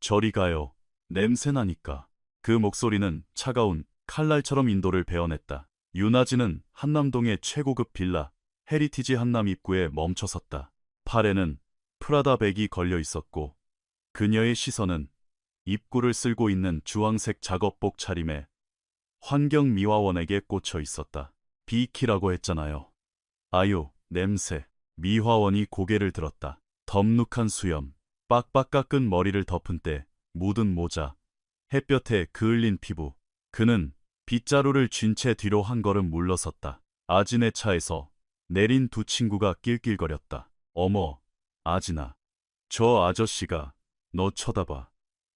저리 가요. 냄새나니까. 그 목소리는 차가운 칼날처럼 인도를 베어냈다. 윤아진은 한남동의 최고급 빌라 헤리티지 한남 입구에 멈춰섰다. 팔에는 프라다 백이 걸려 있었고 그녀의 시선은 입구를 쓸고 있는 주황색 작업복 차림에 환경미화원에게 꽂혀 있었다. 비키라고 했잖아요. 아유, 냄새. 미화원이 고개를 들었다. 덥눅한 수염, 빡빡 깎은 머리를 덮은 때 묻은 모자, 햇볕에 그을린 피부. 그는 빗자루를 쥔 채 뒤로 한 걸음 물러섰다. 아진의 차에서 내린 두 친구가 낄낄거렸다. 어머, 아진아. 저 아저씨가 너 쳐다봐.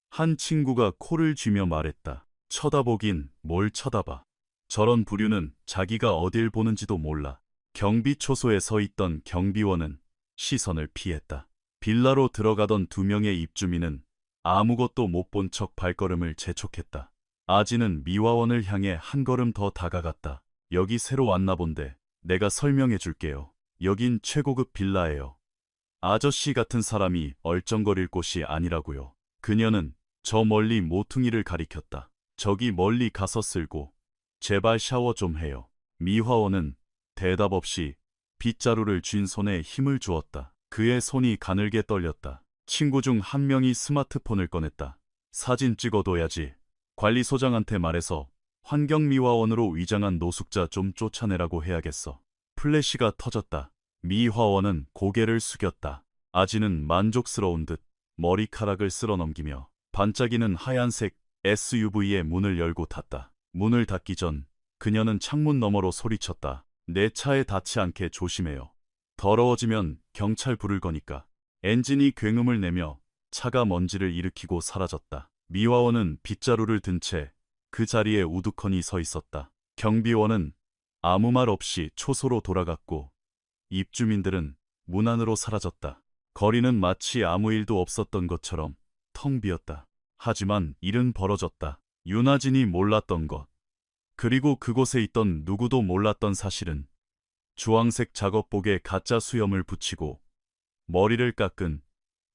한 친구가 코를 쥐며 말했다. 쳐다보긴 뭘 쳐다봐. 저런 부류는 자기가 어딜 보는지도 몰라. 경비초소에 서 있던 경비원은 시선을 피했다. 빌라로 들어가던 두 명의 입주민은 아무것도 못 본 척 발걸음을 재촉했다. 아진은 미화원을 향해 한 걸음 더 다가갔다. 여기 새로 왔나 본데 내가 설명해 줄게요. 여긴 최고급 빌라예요. 아저씨 같은 사람이 얼쩡거릴 곳이 아니라고요. 그녀는 저 멀리 모퉁이를 가리켰다. 저기 멀리 가서 쓸고 제발 샤워 좀 해요. 미화원은 대답 없이 빗자루를 쥔 손에 힘을 주었다. 그의 손이 가늘게 떨렸다. 친구 중 한 명이 스마트폰을 꺼냈다. 사진 찍어둬야지. 관리소장한테 말해서 환경미화원으로 위장한 노숙자 좀 쫓아내라고 해야겠어. 플래시가 터졌다. 미화원은 고개를 숙였다. 아지는 만족스러운 듯 머리카락을 쓸어넘기며 반짝이는 하얀색 SUV의 문을 열고 탔다. 문을 닫기 전 그녀는 창문 너머로 소리쳤다. 내 차에 닿지 않게 조심해요. 더러워지면 경찰 부를 거니까. 엔진이 굉음을 내며 차가 먼지를 일으키고 사라졌다. 미화원은 빗자루를 든 채 그 자리에 우두커니 서 있었다. 경비원은 아무 말 없이 초소로 돌아갔고 입주민들은 문 안으로 사라졌다. 거리는 마치 아무 일도 없었던 것처럼 텅 비었다. 하지만 일은 벌어졌다. 윤아진이 몰랐던 것, 그리고 그곳에 있던 누구도 몰랐던 사실은 주황색 작업복에 가짜 수염을 붙이고 머리를 깎은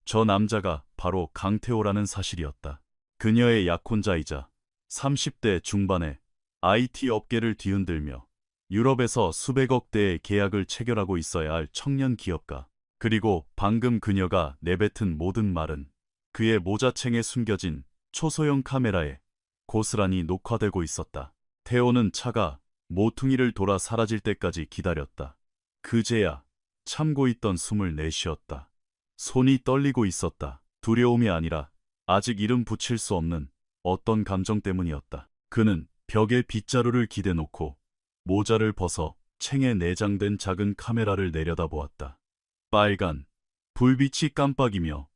저 남자가 바로 강태호라는 사실이었다. 그녀의 약혼자이자 30대 중반에 IT 업계를 뒤흔들며 유럽에서 수백억 대의 계약을 체결하고 있어야 할 청년 기업가. 그리고 방금 그녀가 내뱉은 모든 말은 그의 모자챙에 숨겨진 초소형 카메라에 고스란히 녹화되고 있었다. 태호는 차가 모퉁이를 돌아 사라질 때까지 기다렸다. 그제야 참고 있던 숨을 내쉬었다. 손이 떨리고 있었다. 두려움이 아니라 아직 이름 붙일 수 없는 어떤 감정 때문이었다. 그는 벽에 빗자루를 기대놓고 모자를 벗어 챙에 내장된 작은 카메라를 내려다보았다. 빨간 불빛이 깜빡이며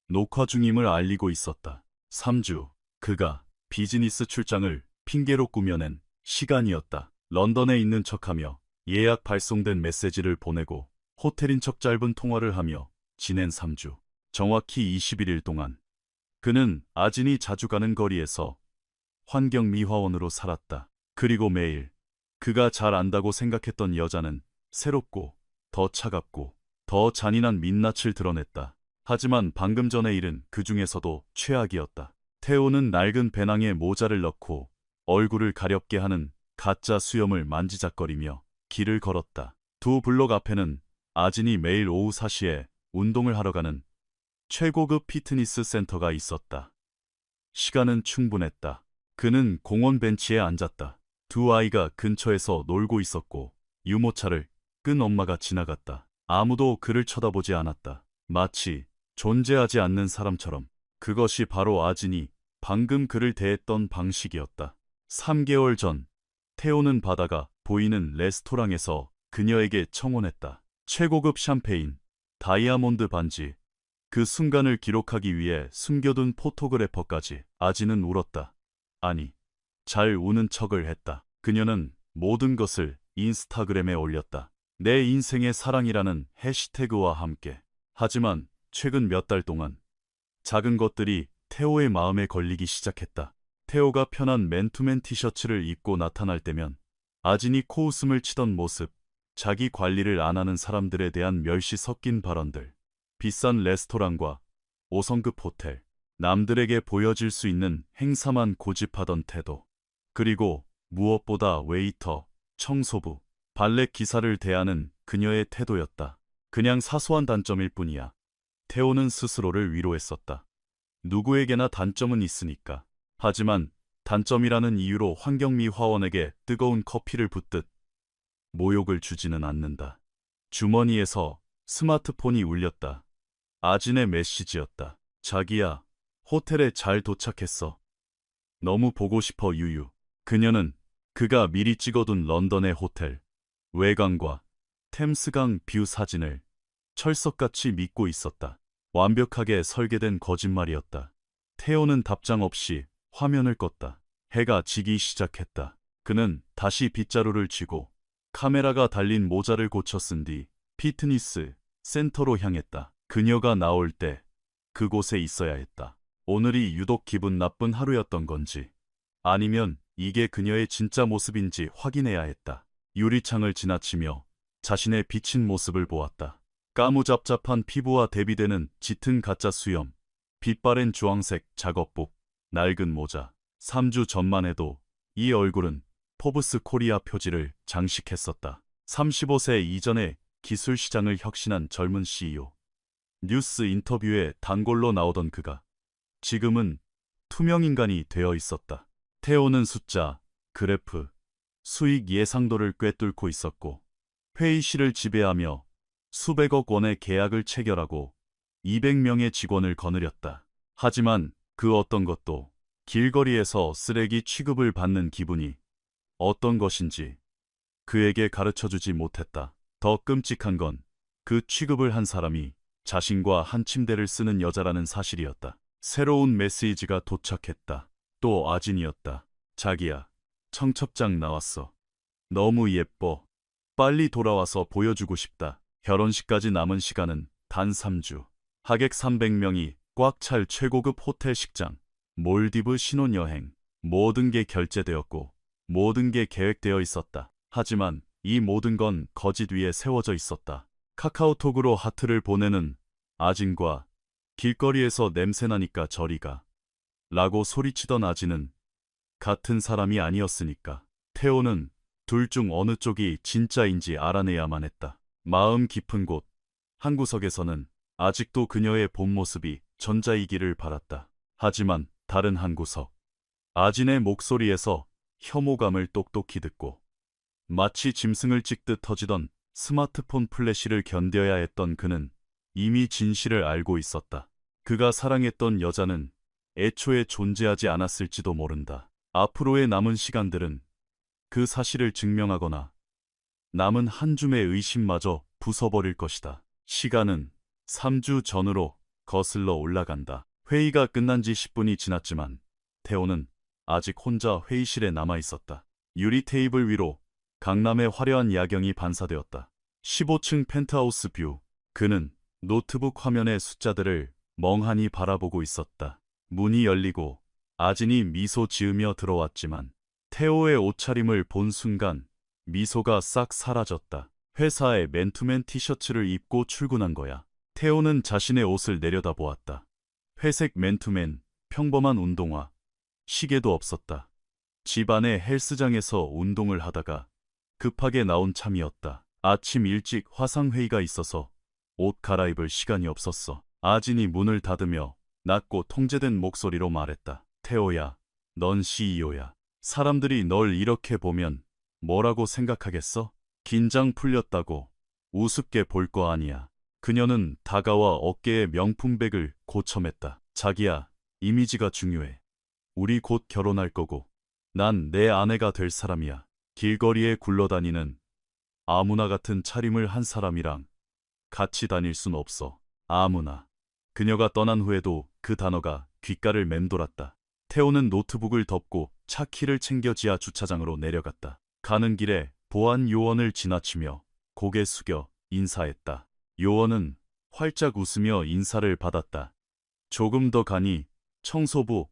녹화 중임을 알리고 있었다. 3주, 그가 비즈니스 출장을 핑계로 꾸며낸 시간이었다. 런던에 있는 척하며 예약 발송된 메시지를 보내고 호텔인 척 짧은 통화를 하며 지낸 3주. 정확히 21일 동안 그는 아진이 자주 가는 거리에서 환경미화원으로 살았다. 그리고 매일 그가 잘 안다고 생각했던 여자는 새롭고 더 차갑고 더 잔인한 민낯을 드러냈다. 하지만 방금 전의 일은 그 중에서도 최악이었다. 태호는 낡은 배낭에 모자를 넣고 얼굴을 가렵게 하는 가짜 수염을 만지작거리며 길을 걸었다. 두 블록 앞에는 아진이 매일 오후 4시에 운동을 하러 가는 최고급 피트니스 센터가 있었다. 시간은 충분했다. 그는 공원 벤치에 앉았다. 두 아이가 근처에서 놀고 있었고 유모차를 끈 엄마가 지나갔다. 아무도 그를 쳐다보지 않았다. 마치 존재하지 않는 사람처럼. 그것이 바로 아진이 방금 그를 대했던 방식이었다. 3개월 전 태호는 바다가 보이는 레스토랑에서 그녀에게 청혼했다. 최고급 샴페인, 다이아몬드 반지, 그 순간을 기록하기 위해 숨겨둔 포토그래퍼까지. 아진은 울었다. 아니, 잘 우는 척을 했다. 그녀는 모든 것을 인스타그램에 올렸다. 내 인생의 사랑이라는 해시태그와 함께. 하지만 최근 몇 달 동안 작은 것들이 태호의 마음에 걸리기 시작했다. 태호가 편한 맨투맨 티셔츠를 입고 나타날 때면 아진이 코웃음을 치던 모습, 자기 관리를 안 하는 사람들에 대한 멸시 섞인 발언들, 비싼 레스토랑과 5성급 호텔, 남들에게 보여질 수 있는 행사만 고집하던 태도. 그리고 무엇보다 웨이터, 청소부, 발렛 기사를 대하는 그녀의 태도였다. 그냥 사소한 단점일 뿐이야. 태호는 스스로를 위로했었다. 누구에게나 단점은 있으니까. 하지만 단점이라는 이유로 환경미 화원에게 뜨거운 커피를 붓듯 모욕을 주지는 않는다. 주머니에서 스마트폰이 울렸다. 아진의 메시지였다. 자기야, 호텔에 잘 도착했어. 너무 보고 싶어 유유. 그녀는 그가 미리 찍어둔 런던의 호텔, 외관과 템스강 뷰 사진을 철석같이 믿고 있었다. 완벽하게 설계된 거짓말이었다. 태호는 답장 없이 화면을 껐다. 해가 지기 시작했다. 그는 다시 빗자루를 쥐고 카메라가 달린 모자를 고쳐 쓴 뒤 피트니스 센터로 향했다. 그녀가 나올 때 그곳에 있어야 했다. 오늘이 유독 기분 나쁜 하루였던 건지 아니면 이게 그녀의 진짜 모습인지 확인해야 했다. 유리창을 지나치며 자신의 비친 모습을 보았다. 까무잡잡한 피부와 대비되는 짙은 가짜 수염, 빛바랜 주황색 작업복, 낡은 모자. 3주 전만 해도 이 얼굴은 포브스 코리아 표지를 장식했었다. 35세 이전에 기술시장을 혁신한 젊은 CEO. 뉴스 인터뷰에 단골로 나오던 그가 지금은 투명인간이 되어 있었다. 태호는 숫자, 그래프, 수익 예상도를 꿰뚫고 있었고 회의실을 지배하며 수백억 원의 계약을 체결하고 200명의 직원을 거느렸다. 하지만 그 어떤 것도 길거리에서 쓰레기 취급을 받는 기분이 어떤 것인지 그에게 가르쳐주지 못했다. 더 끔찍한 건 그 취급을 한 사람이 자신과 한 침대를 쓰는 여자라는 사실이었다. 새로운 메시지가 도착했다. 또 아진이었다. 자기야, 청첩장 나왔어. 너무 예뻐. 빨리 돌아와서 보여주고 싶다. 결혼식까지 남은 시간은 단 3주. 하객 300명이 꽉 찰 최고급 호텔 식장. 몰디브 신혼여행. 모든 게 결제되었고 모든 게 계획되어 있었다. 하지만 이 모든 건 거짓 위에 세워져 있었다. 카카오톡으로 하트를 보내는 아진과 길거리에서 냄새나니까 저리 가 라고 소리치던 아진은 같은 사람이 아니었으니까. 태호는 둘 중 어느 쪽이 진짜인지 알아내야만 했다. 마음 깊은 곳 한 구석에서는 아직도 그녀의 본 모습이 전자이기를 바랐다. 하지만 다른 한 구석, 아진의 목소리에서 혐오감을 똑똑히 듣고 마치 짐승을 찍듯 터지던 스마트폰 플래시를 견뎌야 했던 그는 이미 진실을 알고 있었다. 그가 사랑했던 여자는 애초에 존재하지 않았을지도 모른다. 앞으로의 남은 시간들은 그 사실을 증명하거나 남은 한 줌의 의심마저 부숴버릴 것이다. 시간은 3주 전으로 거슬러 올라간다. 회의가 끝난 지 10분이 지났지만 태호는 아직 혼자 회의실에 남아 있었다. 유리 테이블 위로 강남의 화려한 야경이 반사되었다. 15층 펜트하우스 뷰. 그는 노트북 화면의 숫자들을 멍하니 바라보고 있었다. 문이 열리고 아진이 미소 지으며 들어왔지만 태호의 옷차림을 본 순간 미소가 싹 사라졌다. 회사에 맨투맨 티셔츠를 입고 출근한 거야. 태호는 자신의 옷을 내려다보았다. 회색 맨투맨, 평범한 운동화, 시계도 없었다. 집안의 헬스장에서 운동을 하다가 급하게 나온 참이었다. 아침 일찍 화상회의가 있어서 옷 갈아입을 시간이 없었어. 아진이 문을 닫으며 낮고 통제된 목소리로 말했다. 태호야, 넌 CEO야. 사람들이 널 이렇게 보면 뭐라고 생각하겠어? 긴장 풀렸다고 우습게 볼 거 아니야. 그녀는 다가와 어깨에 명품백을 고쳐맸다. 자기야, 이미지가 중요해. 우리 곧 결혼할 거고 난 내 아내가 될 사람이야. 길거리에 굴러다니는 아무나 같은 차림을 한 사람이랑 같이 다닐 순 없어. 아무나. 그녀가 떠난 후에도 그 단어가 귓가를 맴돌았다. 태호는 노트북을 덮고 차 키를 챙겨 지하 주차장으로 내려갔다. 가는 길에 보안 요원을 지나치며 고개 숙여 인사했다. 요원은 활짝 웃으며 인사를 받았다. 조금 더 가니 청소부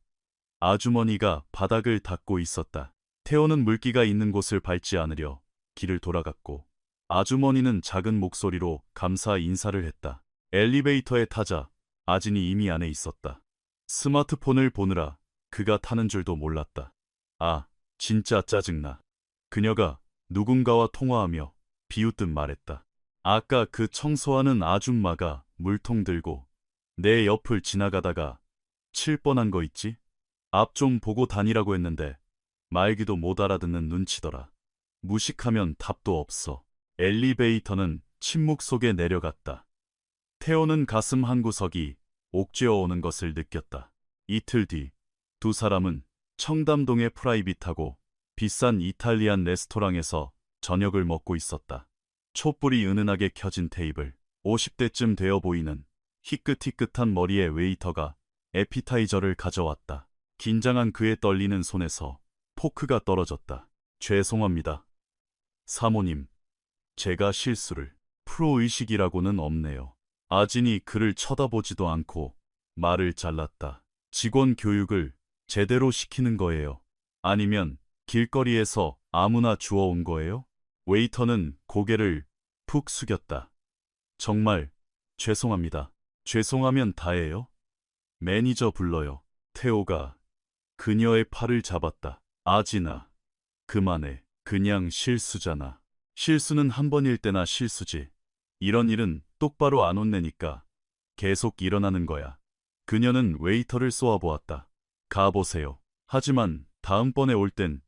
아주머니가 바닥을 닦고 있었다. 태호는 물기가 있는 곳을 밟지 않으려 길을 돌아갔고 아주머니는 작은 목소리로 감사 인사를 했다. 엘리베이터에 타자 아진이 이미 안에 있었다. 스마트폰을 보느라 그가 타는 줄도 몰랐다. 아, 진짜 짜증나. 그녀가 누군가와 통화하며 비웃듯 말했다. 아까 그 청소하는 아줌마가 물통 들고 내 옆을 지나가다가 칠 뻔한 거 있지? 앞 좀 보고 다니라고 했는데 말귀도 못 알아듣는 눈치더라. 무식하면 답도 없어. 엘리베이터는 침묵 속에 내려갔다. 태호는 가슴 한구석이 옥죄어 오는 것을 느꼈다. 이틀 뒤 두 사람은 청담동의 프라이빗하고 비싼 이탈리안 레스토랑에서 저녁을 먹고 있었다. 촛불이 은은하게 켜진 테이블, 50대쯤 되어 보이는 희끗희끗한 머리의 웨이터가 에피타이저를 가져왔다. 긴장한 그의 떨리는 손에서 포크가 떨어졌다. 죄송합니다. 사모님, 제가 실수를. 프로의식이라고는 없네요. 아진이 그를 쳐다보지도 않고 말을 잘랐다. 직원 교육을 제대로 시키는 거예요? 아니면 길거리에서 아무나 주워온 거예요? 웨이터는 고개를 푹 숙였다. 정말 죄송합니다. 죄송하면 다예요? 매니저 불러요. 태호가 그녀의 팔을 잡았다. 아진아, 그만해. 그냥 실수잖아. 실수는 한 번일 때나 실수지. 이런 일은 똑바로 안 혼내니까 계속 일어나는 거야. 그녀는 웨이터를 쏘아보았다. 가보세요. 하지만 다음번에 올 땐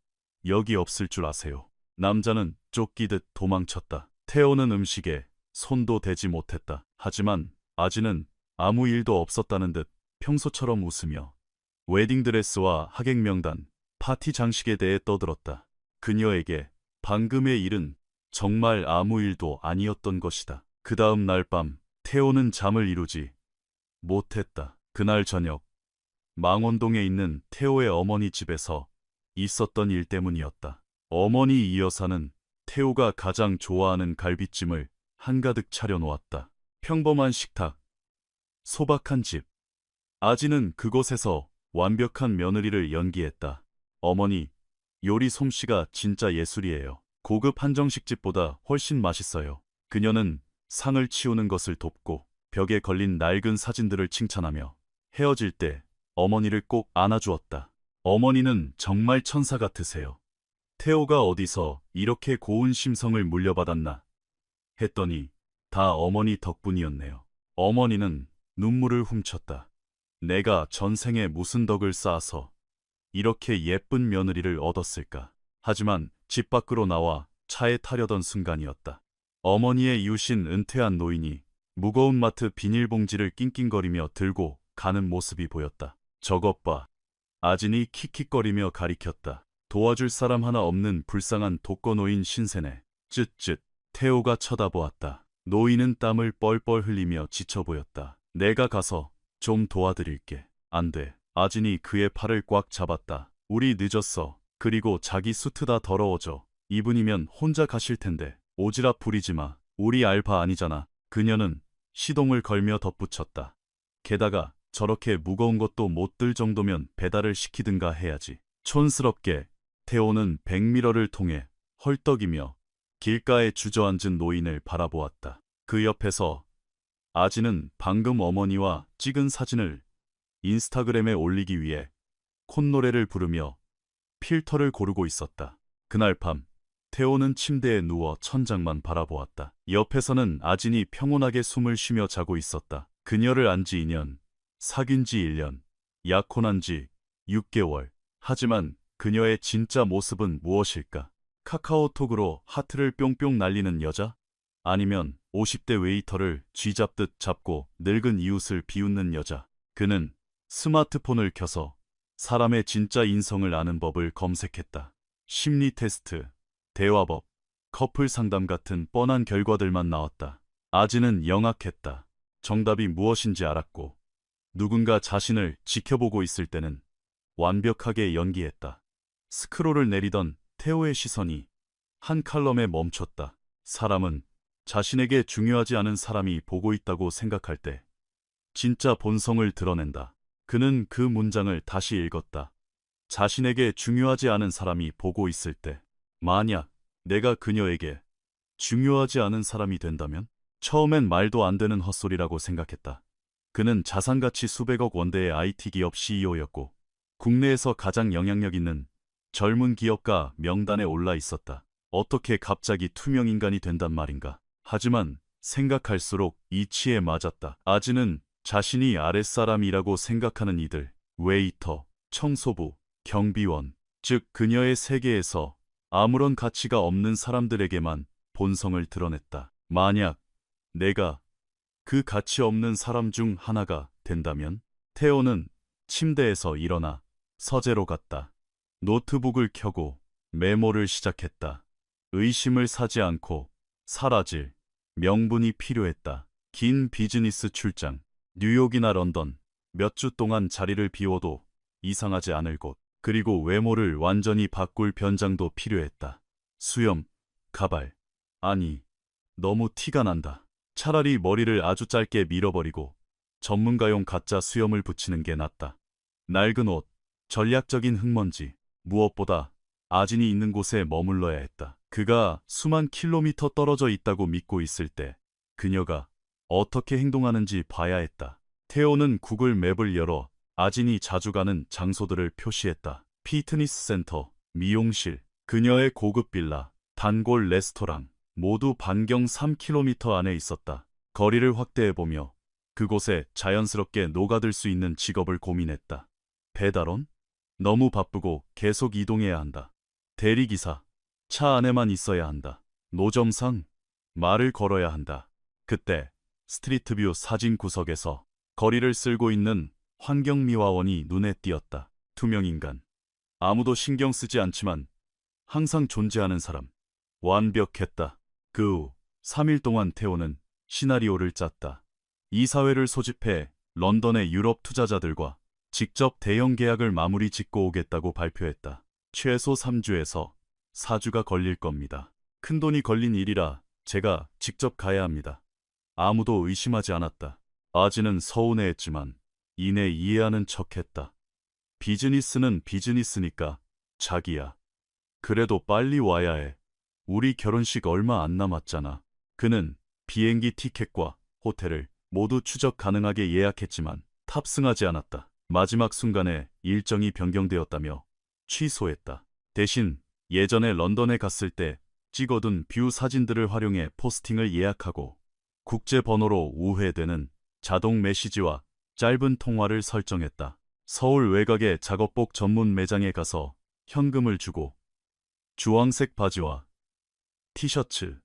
여기 없을 줄 아세요. 남자는 쫓기듯 도망쳤다. 태호는 음식에 손도 대지 못했다. 하지만 아진은 아무 일도 없었다는 듯 평소처럼 웃으며 웨딩드레스와 하객 명단, 파티 장식에 대해 떠들었다. 그녀에게 방금의 일은 정말 아무 일도 아니었던 것이다. 그 다음 날 밤 태호는 잠을 이루지 못했다. 그날 저녁 망원동에 있는 태호의 어머니 집에서 있었던 일 때문이었다. 어머니 이 여사는 태호가 가장 좋아하는 갈비찜을 한가득 차려놓았다. 평범한 식탁, 소박한 집. 아지는 그곳에서 완벽한 며느리를 연기했다. 어머니, 요리 솜씨가 진짜 예술이에요. 고급 한정식집보다 훨씬 맛있어요. 그녀는 상을 치우는 것을 돕고 벽에 걸린 낡은 사진들을 칭찬하며 헤어질 때 어머니를 꼭 안아주었다. 어머니는 정말 천사 같으세요. 태호가 어디서 이렇게 고운 심성을 물려받았나 했더니 다 어머니 덕분이었네요. 어머니는 눈물을 훔쳤다. 내가 전생에 무슨 덕을 쌓아서 이렇게 예쁜 며느리를 얻었을까. 하지만 집 밖으로 나와 차에 타려던 순간이었다. 어머니의 이웃인 은퇴한 노인이 무거운 마트 비닐봉지를 낑낑거리며 들고 가는 모습이 보였다. 저것 봐. 아진이 킥킥거리며 가리켰다. 도와줄 사람 하나 없는 불쌍한 독거노인 신세네. 쯧쯧. 태호가 쳐다보았다. 노인은 땀을 뻘뻘 흘리며 지쳐 보였다. 내가 가서 좀 도와드릴게. 안 돼. 아진이 그의 팔을 꽉 잡았다. 우리 늦었어. 그리고 자기 수트 다 더러워져. 이분이면 혼자 가실 텐데. 오지랖 부리지 마. 우리 알바 아니잖아. 그녀는 시동을 걸며 덧붙였다. 게다가 저렇게 무거운 것도 못 들 정도면 배달을 시키든가 해야지. 촌스럽게 태호는 백미러를 통해 헐떡이며 길가에 주저앉은 노인을 바라보았다. 그 옆에서 아진은 방금 어머니와 찍은 사진을 인스타그램에 올리기 위해 콧노래를 부르며 필터를 고르고 있었다. 그날 밤 태호는 침대에 누워 천장만 바라보았다. 옆에서는 아진이 평온하게 숨을 쉬며 자고 있었다. 그녀를 안 지 2년, 사귄 지 1년, 약혼한 지 6개월. 하지만 그녀의 진짜 모습은 무엇일까? 카카오톡으로 하트를 뿅뿅 날리는 여자? 아니면 50대 웨이터를 쥐잡듯 잡고 늙은 이웃을 비웃는 여자? 그는 스마트폰을 켜서 사람의 진짜 인성을 아는 법을 검색했다. 심리 테스트, 대화법, 커플 상담 같은 뻔한 결과들만 나왔다. 아진은 영악했다. 정답이 무엇인지 알았고 누군가 자신을 지켜보고 있을 때는 완벽하게 연기했다. 스크롤을 내리던 태호의 시선이 한 칼럼에 멈췄다. 사람은 자신에게 중요하지 않은 사람이 보고 있다고 생각할 때 진짜 본성을 드러낸다. 그는 그 문장을 다시 읽었다. 자신에게 중요하지 않은 사람이 보고 있을 때, 만약 내가 그녀에게 중요하지 않은 사람이 된다면? 처음엔 말도 안 되는 헛소리라고 생각했다. 그는 자산가치 수백억 원대의 IT 기업 CEO였고 국내에서 가장 영향력 있는 젊은 기업가 명단에 올라 있었다. 어떻게 갑자기 투명인간이 된단 말인가. 하지만 생각할수록 이치에 맞았다. 아지는 자신이 아랫사람이라고 생각하는 이들, 웨이터, 청소부, 경비원, 즉 그녀의 세계에서 아무런 가치가 없는 사람들에게만 본성을 드러냈다. 만약 내가 그 가치 없는 사람 중 하나가 된다면? 태호는 침대에서 일어나 서재로 갔다. 노트북을 켜고 메모를 시작했다. 의심을 사지 않고 사라질 명분이 필요했다. 긴 비즈니스 출장, 뉴욕이나 런던, 몇 주 동안 자리를 비워도 이상하지 않을 곳, 그리고 외모를 완전히 바꿀 변장도 필요했다. 수염, 가발, 아니, 너무 티가 난다. 차라리 머리를 아주 짧게 밀어버리고 전문가용 가짜 수염을 붙이는 게 낫다. 낡은 옷, 전략적인 흙먼지, 무엇보다 아진이 있는 곳에 머물러야 했다. 그가 수만 킬로미터 떨어져 있다고 믿고 있을 때 그녀가 어떻게 행동하는지 봐야 했다. 태호는 구글 맵을 열어 아진이 자주 가는 장소들을 표시했다. 피트니스 센터, 미용실, 그녀의 고급 빌라, 단골 레스토랑, 모두 반경 3km 안에 있었다. 거리를 확대해보며 그곳에 자연스럽게 녹아들 수 있는 직업을 고민했다. 배달원? 너무 바쁘고 계속 이동해야 한다. 대리기사? 차 안에만 있어야 한다. 노점상? 말을 걸어야 한다. 그때 스트리트뷰 사진 구석에서 거리를 쓸고 있는 환경미화원이 눈에 띄었다. 투명인간. 아무도 신경 쓰지 않지만 항상 존재하는 사람. 완벽했다. 그 후 3일 동안 태호는 시나리오를 짰다. 이사회를 소집해 런던의 유럽 투자자들과 직접 대형 계약을 마무리 짓고 오겠다고 발표했다. 최소 3주에서 4주가 걸릴 겁니다. 큰돈이 걸린 일이라 제가 직접 가야 합니다. 아무도 의심하지 않았다. 아지는 서운해했지만 이내 이해하는 척했다. 비즈니스는 비즈니스니까 자기야. 그래도 빨리 와야 해. 우리 결혼식 얼마 안 남았잖아. 그는 비행기 티켓과 호텔을 모두 추적 가능하게 예약했지만 탑승하지 않았다. 마지막 순간에 일정이 변경되었다며 취소했다. 대신 예전에 런던에 갔을 때 찍어둔 뷰 사진들을 활용해 포스팅을 예약하고 국제 번호로 우회되는 자동 메시지와 짧은 통화를 설정했다. 서울 외곽의 작업복 전문 매장에 가서 현금을 주고 주황색 바지와 티셔츠,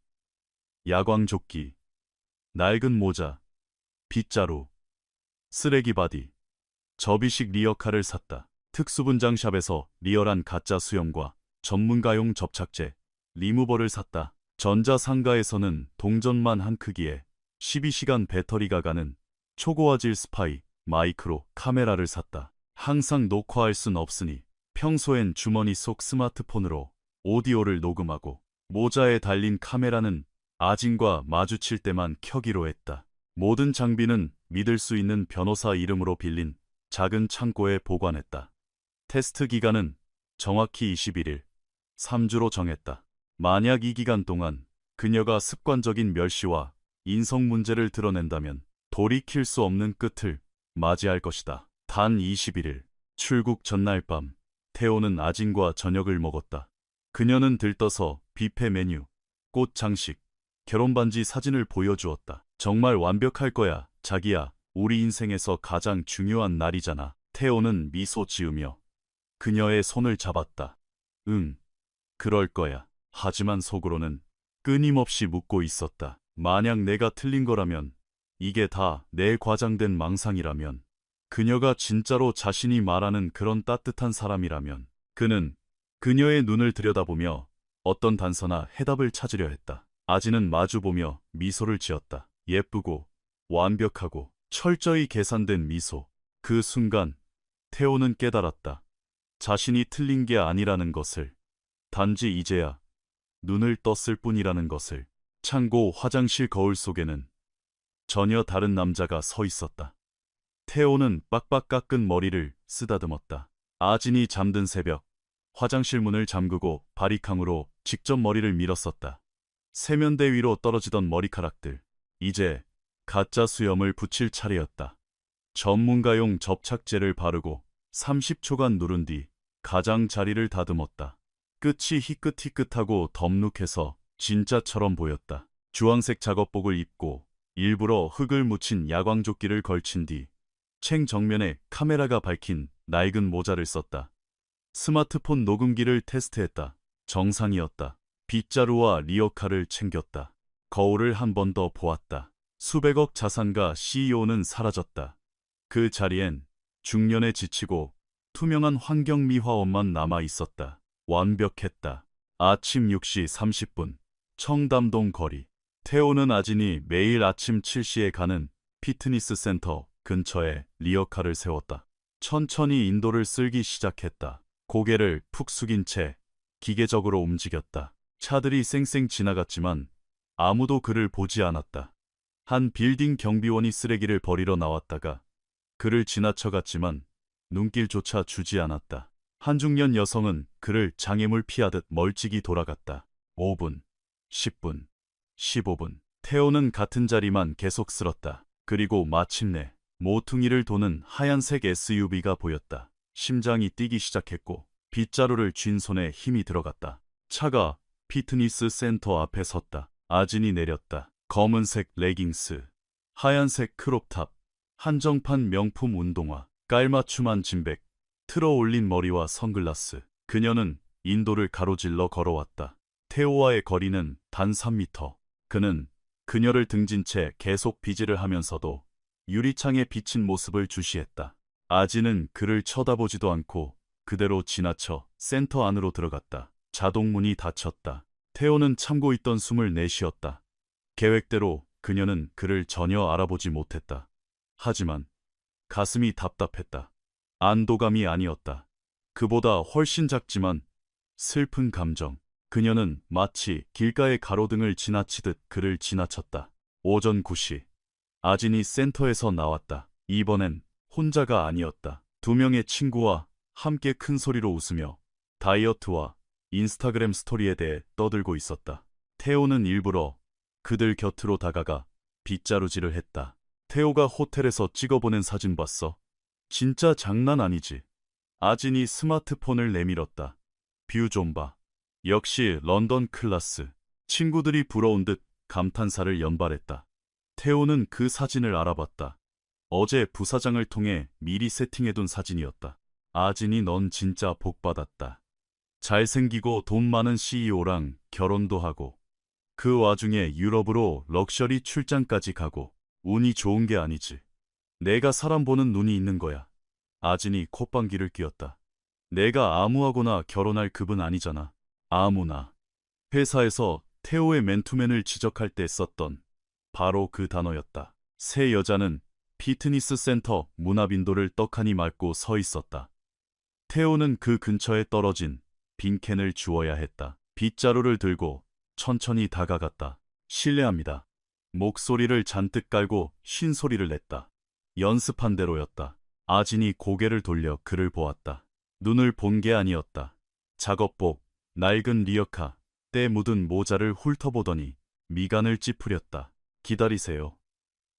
야광조끼, 낡은 모자, 빗자루, 쓰레기 바디, 접이식 리어카를 샀다. 특수분장샵에서 리얼한 가짜 수염과 전문가용 접착제, 리무버를 샀다. 전자상가에서는 동전만 한 크기에 12시간 배터리가 가는 초고화질 스파이, 마이크로 카메라를 샀다. 항상 녹화할 순 없으니 평소엔 주머니 속 스마트폰으로 오디오를 녹음하고 모자에 달린 카메라는 아진과 마주칠 때만 켜기로 했다. 모든 장비는 믿을 수 있는 변호사 이름으로 빌린 작은 창고에 보관했다. 테스트 기간은 정확히 21일, 3주로 정했다. 만약 이 기간 동안 그녀가 습관적인 멸시와 인성 문제를 드러낸다면 돌이킬 수 없는 끝을 맞이할 것이다. 단 21일, 출국 전날 밤, 태호는 아진과 저녁을 먹었다. 그녀는 들떠서 뷔페 메뉴, 꽃 장식, 결혼반지 사진을 보여주었다. 정말 완벽할 거야, 자기야. 우리 인생에서 가장 중요한 날이잖아. 태호는 미소 지으며 그녀의 손을 잡았다. 응, 그럴 거야. 하지만 속으로는 끊임없이 묻고 있었다. 만약 내가 틀린 거라면, 이게 다 내 과장된 망상이라면, 그녀가 진짜로 자신이 말하는 그런 따뜻한 사람이라면, 그는 그녀의 눈을 들여다보며 어떤 단서나 해답을 찾으려 했다. 아지는 마주보며 미소를 지었다. 예쁘고 완벽하고 철저히 계산된 미소. 그 순간 태호는 깨달았다. 자신이 틀린 게 아니라는 것을. 단지 이제야 눈을 떴을 뿐이라는 것을. 창고 화장실 거울 속에는 전혀 다른 남자가 서 있었다. 태호는 빡빡 깎은 머리를 쓰다듬었다. 아진이 잠든 새벽, 화장실 문을 잠그고 바리캉으로 직접 머리를 밀었었다. 세면대 위로 떨어지던 머리카락들, 이제 가짜 수염을 붙일 차례였다. 전문가용 접착제를 바르고 30초간 누른 뒤 가장자리를 다듬었다. 끝이 희끗희끗하고 덥룩해서 진짜처럼 보였다. 주황색 작업복을 입고 일부러 흙을 묻힌 야광조끼를 걸친 뒤 챙 정면에 카메라가 밝힌 낡은 모자를 썼다. 스마트폰 녹음기를 테스트했다. 정상이었다. 빗자루와 리어카를 챙겼다. 거울을 한 번 더 보았다. 수백억 자산가 CEO는 사라졌다. 그 자리엔 중년에 지치고 투명한 환경미화원만 남아 있었다. 완벽했다. 아침 6시 30분 청담동 거리. 태호는 아진이 매일 아침 7시에 가는 피트니스 센터 근처에 리어카를 세웠다. 천천히 인도를 쓸기 시작했다. 고개를 푹 숙인 채 기계적으로 움직였다. 차들이 쌩쌩 지나갔지만 아무도 그를 보지 않았다. 한 빌딩 경비원이 쓰레기를 버리러 나왔다가 그를 지나쳐갔지만 눈길조차 주지 않았다. 한 중년 여성은 그를 장애물 피하듯 멀찍이 돌아갔다. 5분, 10분, 15분. 태호는 같은 자리만 계속 쓸었다. 그리고 마침내 모퉁이를 도는 하얀색 SUV가 보였다. 심장이 뛰기 시작했고 빗자루를 쥔 손에 힘이 들어갔다. 차가 피트니스 센터 앞에 섰다. 아진이 내렸다. 검은색 레깅스, 하얀색 크롭탑, 한정판 명품 운동화, 깔맞춤한 진백, 틀어올린 머리와 선글라스. 그녀는 인도를 가로질러 걸어왔다. 태호와의 거리는 단 3미터. 그는 그녀를 등진 채 계속 비지를 하면서도 유리창에 비친 모습을 주시했다. 아지는 그를 쳐다보지도 않고 그대로 지나쳐 센터 안으로 들어갔다. 자동문이 닫혔다. 태호는 참고 있던 숨을 내쉬었다. 계획대로 그녀는 그를 전혀 알아보지 못했다. 하지만 가슴이 답답했다. 안도감이 아니었다. 그보다 훨씬 작지만 슬픈 감정. 그녀는 마치 길가의 가로등을 지나치듯 그를 지나쳤다. 오전 9시. 아진이 센터에서 나왔다. 이번엔 혼자가 아니었다. 2명의 친구와 함께 큰 소리로 웃으며 다이어트와 인스타그램 스토리에 대해 떠들고 있었다. 태호는 일부러 그들 곁으로 다가가 빗자루질을 했다. 태호가 호텔에서 찍어보낸 사진 봤어? 진짜 장난 아니지. 아진이 스마트폰을 내밀었다. 뷰 좀 봐. 역시 런던 클라스. 친구들이 부러운 듯 감탄사를 연발했다. 태호는 그 사진을 알아봤다. 어제 부사장을 통해 미리 세팅해둔 사진이었다. 아진이 넌 진짜 복받았다. 잘생기고 돈 많은 CEO랑 결혼도 하고 그 와중에 유럽으로 럭셔리 출장까지 가고 운이 좋은 게 아니지. 내가 사람 보는 눈이 있는 거야. 아진이 콧방귀를 뀌었다. 내가 아무하고나 결혼할 급은 아니잖아. 아무나. 회사에서 태호의 맨투맨을 지적할 때 썼던 바로 그 단어였다. 새 여자는 피트니스 센터 문 앞 인도를 떡하니 맞고 서 있었다. 태호는 그 근처에 떨어진 빈캔을 주워야 했다. 빗자루를 들고 천천히 다가갔다. 실례합니다. 목소리를 잔뜩 깔고 쉰 소리를 냈다. 연습한 대로였다. 아진이 고개를 돌려 그를 보았다. 눈을 본 게 아니었다. 작업복, 낡은 리어카, 때 묻은 모자를 훑어보더니 미간을 찌푸렸다. 기다리세요.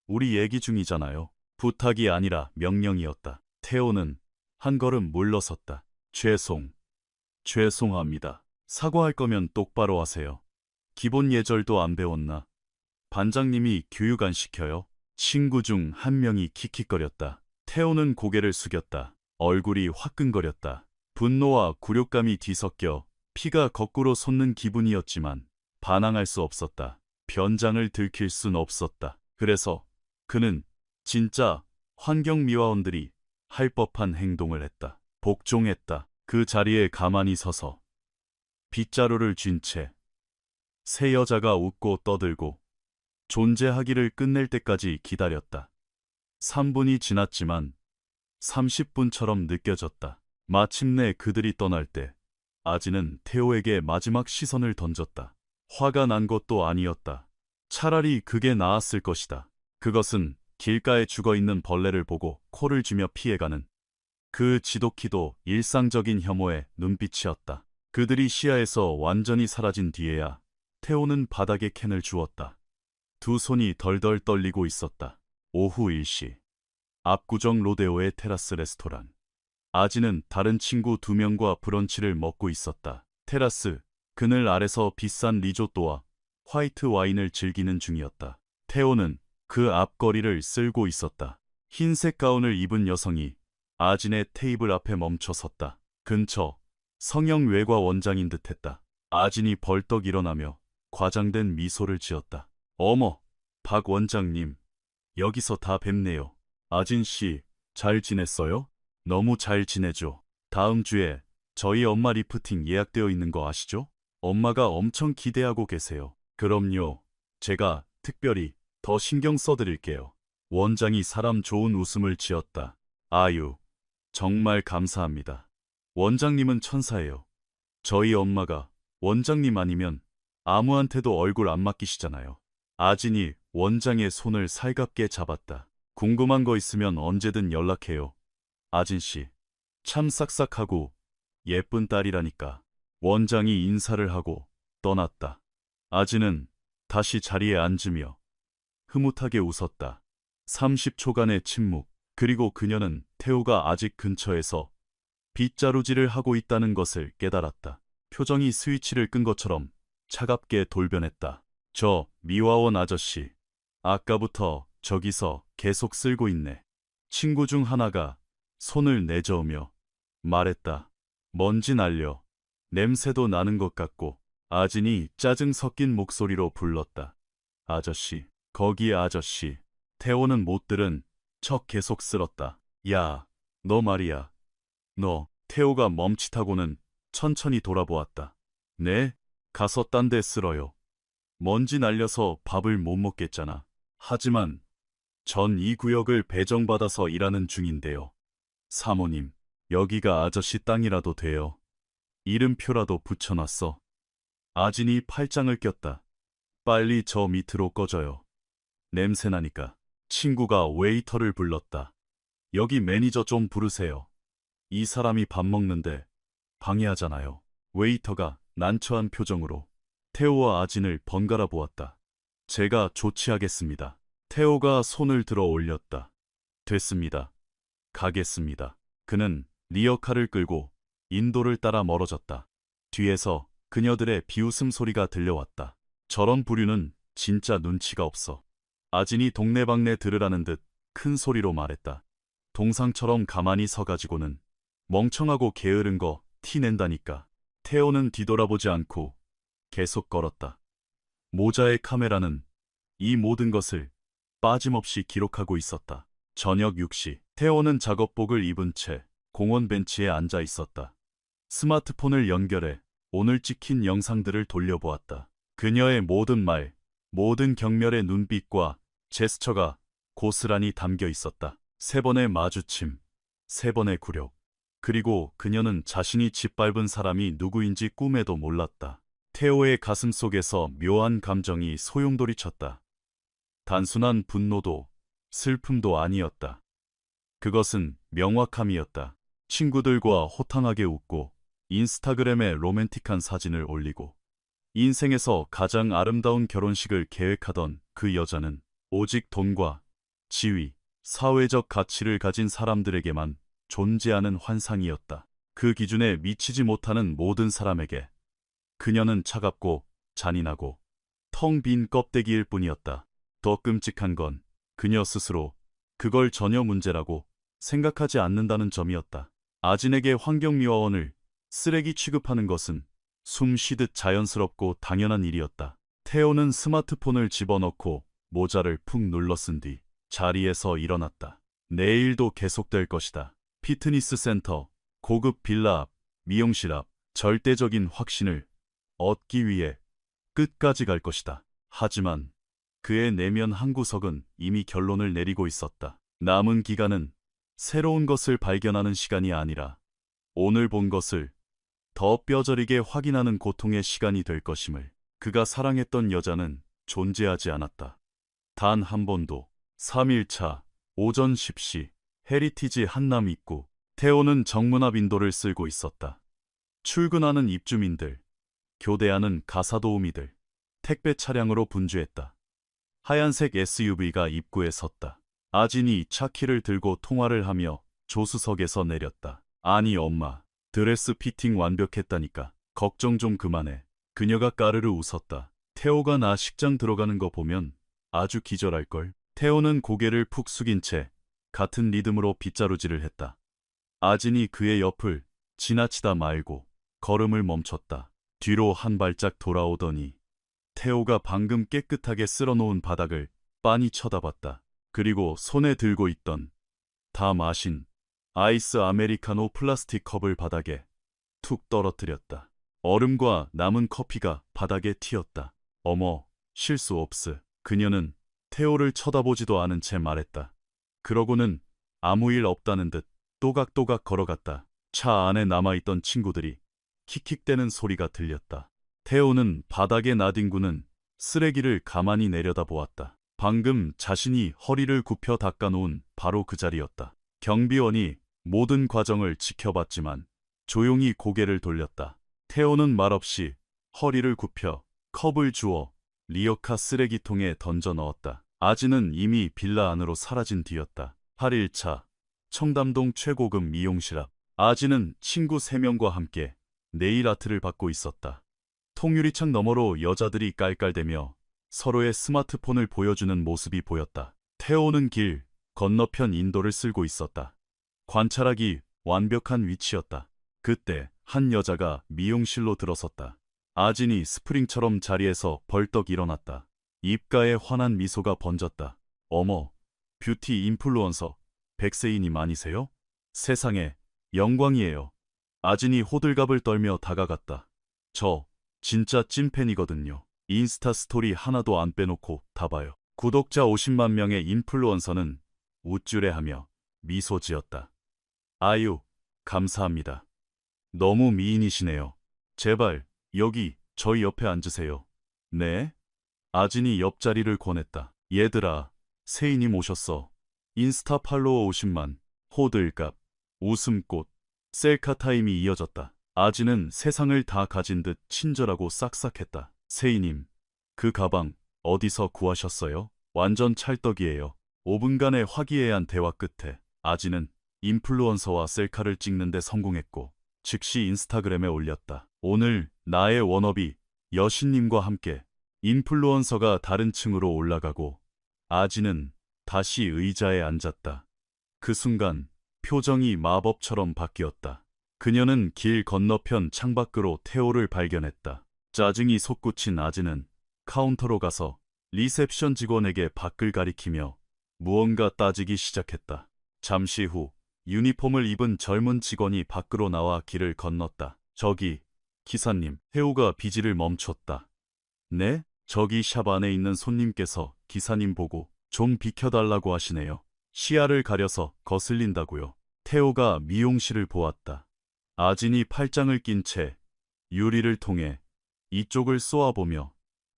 우리 얘기 중이잖아요. 부탁이 아니라 명령이었다. 태호는 한 걸음 물러섰다. 죄송합니다. 사과할 거면 똑바로 하세요. 기본 예절도 안 배웠나? 반장님이 교육 안 시켜요? 친구 중 한 명이 킥킥거렸다. 태호는 고개를 숙였다. 얼굴이 화끈거렸다. 분노와 굴욕감이 뒤섞여 피가 거꾸로 솟는 기분이었지만 반항할 수 없었다. 변장을 들킬 순 없었다. 그래서 그는 진짜 환경미화원들이 할 법한 행동을 했다. 복종했다. 그 자리에 가만히 서서 빗자루를 쥔 채 새 여자가 웃고 떠들고 존재하기를 끝낼 때까지 기다렸다. 3분이 지났지만 30분처럼 느껴졌다. 마침내 그들이 떠날 때 아지는 태호에게 마지막 시선을 던졌다. 화가 난 것도 아니었다. 차라리 그게 나았을 것이다. 그것은 길가에 죽어있는 벌레를 보고 코를 쥐며 피해가는 그 지독히도 일상적인 혐오의 눈빛이었다. 그들이 시야에서 완전히 사라진 뒤에야 태호는 바닥에 캔을 주었다. 두 손이 덜덜 떨리고 있었다. 오후 1시. 압구정 로데오의 테라스 레스토랑. 아지는 다른 친구 2명과 브런치를 먹고 있었다. 테라스, 그늘 아래서 비싼 리조또와 화이트 와인을 즐기는 중이었다. 태호는 그 앞거리를 쓸고 있었다. 흰색 가운을 입은 여성이 아진의 테이블 앞에 멈춰 섰다. 근처 성형 외과 원장인 듯했다. 아진이 벌떡 일어나며 과장된 미소를 지었다. 어머, 박 원장님, 여기서 다 뵙네요. 아진 씨, 잘 지냈어요? 너무 잘 지내죠. 다음 주에 저희 엄마 리프팅 예약되어 있는 거 아시죠? 엄마가 엄청 기대하고 계세요. 그럼요. 제가 특별히 더 신경 써드릴게요. 원장이 사람 좋은 웃음을 지었다. 아유, 정말 감사합니다. 원장님은 천사예요. 저희 엄마가 원장님 아니면 아무한테도 얼굴 안 맡기시잖아요. 아진이 원장의 손을 살갑게 잡았다. 궁금한 거 있으면 언제든 연락해요. 아진 씨, 참 싹싹하고 예쁜 딸이라니까. 원장이 인사를 하고 떠났다. 아진은 다시 자리에 앉으며 흐뭇하게 웃었다. 30초간의 침묵, 그리고 그녀는 태호가 아직 근처에서 빗자루질을 하고 있다는 것을 깨달았다. 표정이 스위치를 끈 것처럼 차갑게 돌변했다. 저 미화원 아저씨, 아까부터 저기서 계속 쓸고 있네. 친구 중 하나가 손을 내저으며 말했다. 먼지 날려. 냄새도 나는 것 같고. 아진이 짜증 섞인 목소리로 불렀다. 아저씨, 거기 아저씨. 태호는 못 들은 척 계속 쓸었다. 야, 너 말이야. 너. 태호가 멈칫하고는 천천히 돌아보았다. 네? 가서 딴 데 쓸어요. 먼지 날려서 밥을 못 먹겠잖아. 하지만 전 이 구역을 배정받아서 일하는 중인데요. 사모님, 여기가 아저씨 땅이라도 돼요. 이름표라도 붙여놨어. 아진이 팔짱을 꼈다. 빨리 저 밑으로 꺼져요. 냄새나니까. 친구가 웨이터를 불렀다. 여기 매니저 좀 부르세요. 이 사람이 밥 먹는데 방해하잖아요. 웨이터가 난처한 표정으로 태호와 아진을 번갈아 보았다. 제가 조치하겠습니다. 태호가 손을 들어 올렸다. 됐습니다. 가겠습니다. 그는 리어카를 끌고 인도를 따라 멀어졌다. 뒤에서 그녀들의 비웃음 소리가 들려왔다. 저런 부류는 진짜 눈치가 없어. 아진이 동네방네 들으라는 듯 큰 소리로 말했다. 동상처럼 가만히 서가지고는 멍청하고 게으른 거 티낸다니까. 태호는 뒤돌아보지 않고 계속 걸었다. 모자의 카메라는 이 모든 것을 빠짐없이 기록하고 있었다. 저녁 6시, 태호는 작업복을 입은 채 공원 벤치에 앉아 있었다. 스마트폰을 연결해 오늘 찍힌 영상들을 돌려보았다. 그녀의 모든 말, 모든 경멸의 눈빛과 제스처가 고스란히 담겨 있었다. 3번의 마주침, 3번의 굴욕. 그리고 그녀는 자신이 짓밟은 사람이 누구인지 꿈에도 몰랐다. 태호의 가슴 속에서 묘한 감정이 소용돌이쳤다. 단순한 분노도 슬픔도 아니었다. 그것은 명확함이었다. 친구들과 호탕하게 웃고 인스타그램에 로맨틱한 사진을 올리고 인생에서 가장 아름다운 결혼식을 계획하던 그 여자는 오직 돈과 지위, 사회적 가치를 가진 사람들에게만 존재하는 환상이었다. 그 기준에 미치지 못하는 모든 사람에게 그녀는 차갑고 잔인하고 텅 빈 껍데기일 뿐이었다. 더 끔찍한 건 그녀 스스로 그걸 전혀 문제라고 생각하지 않는다는 점이었다. 아진에게 환경미화원을 쓰레기 취급하는 것은 숨 쉬듯 자연스럽고 당연한 일이었다. 태호는 스마트폰을 집어넣고 모자를 푹 눌러 쓴 뒤 자리에서 일어났다. 내일도 계속될 것이다. 피트니스 센터, 고급 빌라 앞, 미용실 앞, 절대적인 확신을 얻기 위해 끝까지 갈 것이다. 하지만 그의 내면 한구석은 이미 결론을 내리고 있었다. 남은 기간은 새로운 것을 발견하는 시간이 아니라 오늘 본 것을 더 뼈저리게 확인하는 고통의 시간이 될 것임을. 그가 사랑했던 여자는 존재하지 않았다. 단 한 번도. 3일차 오전 10시 헤리티지 한남 입구. 태호는 정문 앞 인도를 쓸고 있었다. 출근하는 입주민들, 교대하는 가사도우미들, 택배 차량으로 분주했다. 하얀색 SUV가 입구에 섰다. 아진이 차키를 들고 통화를 하며 조수석에서 내렸다. 아니 엄마, 드레스 피팅 완벽했다니까. 걱정 좀 그만해. 그녀가 까르르 웃었다. 태호가 나 식장 들어가는 거 보면 아주 기절할걸. 태호는 고개를 푹 숙인 채 같은 리듬으로 빗자루질을 했다. 아진이 그의 옆을 지나치다 말고 걸음을 멈췄다. 뒤로 한 발짝 돌아오더니 태호가 방금 깨끗하게 쓸어놓은 바닥을 빤히 쳐다봤다. 그리고 손에 들고 있던 다 마신 아이스 아메리카노 플라스틱 컵을 바닥에 툭 떨어뜨렸다. 얼음과 남은 커피가 바닥에 튀었다. 어머, 실수 없으. 그녀는 태호를 쳐다보지도 않은 채 말했다. 그러고는 아무 일 없다는 듯 또각또각 걸어갔다. 차 안에 남아있던 친구들이 킥킥대는 소리가 들렸다. 태호는 바닥에 나뒹구는 쓰레기를 가만히 내려다보았다. 방금 자신이 허리를 굽혀 닦아놓은 바로 그 자리였다. 경비원이 모든 과정을 지켜봤지만 조용히 고개를 돌렸다. 태호는 말없이 허리를 굽혀 컵을 주워 리어카 쓰레기통에 던져 넣었다. 아진은 이미 빌라 안으로 사라진 뒤였다. 8일차 청담동 최고급 미용실 앞. 아진은 친구 3명과 함께 네일 아트를 받고 있었다. 통유리창 너머로 여자들이 깔깔대며 서로의 스마트폰을 보여주는 모습이 보였다. 태호는 길 건너편 인도를 쓸고 있었다. 관찰하기 완벽한 위치였다. 그때 한 여자가 미용실로 들어섰다. 아진이 스프링처럼 자리에서 벌떡 일어났다. 입가에 환한 미소가 번졌다. 어머, 뷰티 인플루언서 백세인님 아니세요? 세상에, 영광이에요. 아진이 호들갑을 떨며 다가갔다. 저 진짜 찐팬이거든요. 인스타 스토리 하나도 안 빼놓고 다 봐요. 구독자 50만 명의 인플루언서는 우쭐해하며 미소 지었다. 아유, 감사합니다. 너무 미인이시네요. 제발 여기 저희 옆에 앉으세요. 네? 아진이 옆자리를 권했다. 얘들아, 세인님 오셨어. 인스타 팔로워 50만, 호들갑, 웃음꽃, 셀카 타임이 이어졌다. 아진은 세상을 다 가진 듯 친절하고 싹싹했다. 세이님, 그 가방 어디서 구하셨어요? 완전 찰떡이에요. 5분간의 화기애애한 대화 끝에 아진은 인플루언서와 셀카를 찍는데 성공했고 즉시 인스타그램에 올렸다. 오늘 나의 워너비 여신님과 함께. 인플루언서가 다른 층으로 올라가고 아진은 다시 의자에 앉았다. 그 순간 표정이 마법처럼 바뀌었다. 그녀는 길 건너편 창밖으로 태호를 발견했다. 짜증이 솟구친 아진은 카운터로 가서 리셉션 직원에게 밖을 가리키며 무언가 따지기 시작했다. 잠시 후 유니폼을 입은 젊은 직원이 밖으로 나와 길을 건넜다. 저기, 기사님. 태호가 비지를 멈췄다. 네? 저기 샵 안에 있는 손님께서 기사님 보고 좀 비켜달라고 하시네요. 시야를 가려서 거슬린다고요. 태호가 미용실을 보았다. 아진이 팔짱을 낀 채 유리를 통해 이쪽을 쏘아보며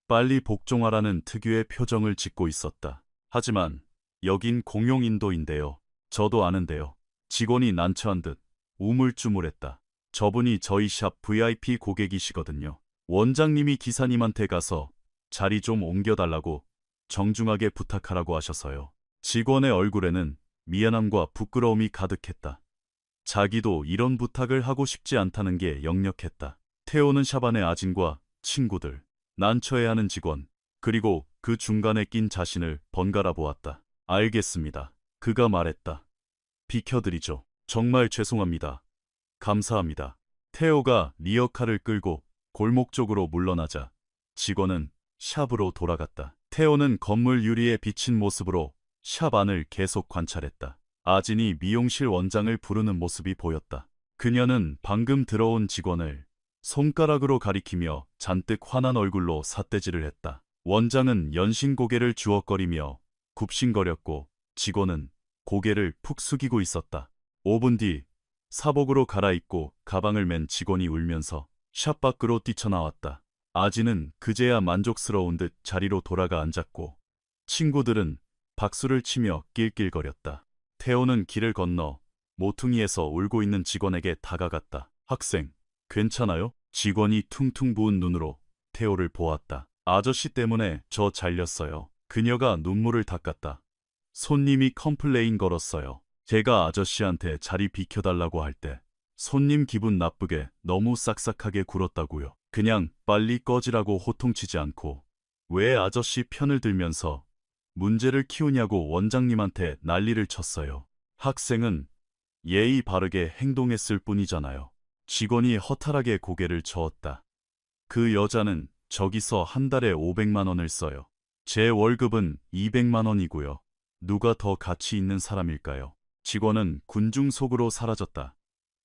빨리 복종하라는 특유의 표정을 짓고 있었다. 하지만 여긴 공용인도인데요. 저도 아는데요. 직원이 난처한 듯 우물쭈물했다. 저분이 저희 샵 VIP 고객이시거든요. 원장님이 기사님한테 가서 자리 좀 옮겨달라고 정중하게 부탁하라고 하셔서요. 직원의 얼굴에는 미안함과 부끄러움이 가득했다. 자기도 이런 부탁을 하고 싶지 않다는 게 역력했다. 태호는 샵 안의 아진과 친구들, 난처해하는 직원, 그리고 그 중간에 낀 자신을 번갈아 보았다. 알겠습니다. 그가 말했다. 비켜드리죠. 정말 죄송합니다. 감사합니다. 태호가 리어카를 끌고 골목 쪽으로 물러나자 직원은 샵으로 돌아갔다. 태호는 건물 유리에 비친 모습으로 샵 안을 계속 관찰했다. 아진이 미용실 원장을 부르는 모습이 보였다. 그녀는 방금 들어온 직원을 손가락으로 가리키며 잔뜩 화난 얼굴로 삿대질을 했다. 원장은 연신 고개를 주걱거리며 굽신거렸고 직원은 고개를 푹 숙이고 있었다. 5분 뒤 사복으로 갈아입고 가방을 맨 직원이 울면서 샵 밖으로 뛰쳐나왔다. 아진은 그제야 만족스러운 듯 자리로 돌아가 앉았고 친구들은 박수를 치며 낄낄거렸다. 태호는 길을 건너 모퉁이에서 울고 있는 직원에게 다가갔다. 학생, 괜찮아요? 직원이 퉁퉁 부은 눈으로 태호를 보았다. 아저씨 때문에 저 잘렸어요. 그녀가 눈물을 닦았다. 손님이 컴플레인 걸었어요. 제가 아저씨한테 자리 비켜달라고 할 때 손님 기분 나쁘게 너무 싹싹하게 굴었다고요. 그냥 빨리 꺼지라고 호통치지 않고 왜 아저씨 편을 들면서 문제를 키우냐고 원장님한테 난리를 쳤어요. 학생은 예의 바르게 행동했을 뿐이잖아요. 직원이 허탈하게 고개를 저었다. 그 여자는 저기서 한 달에 500만 원을 써요. 제 월급은 200만 원이고요. 누가 더 가치 있는 사람일까요? 직원은 군중 속으로 사라졌다.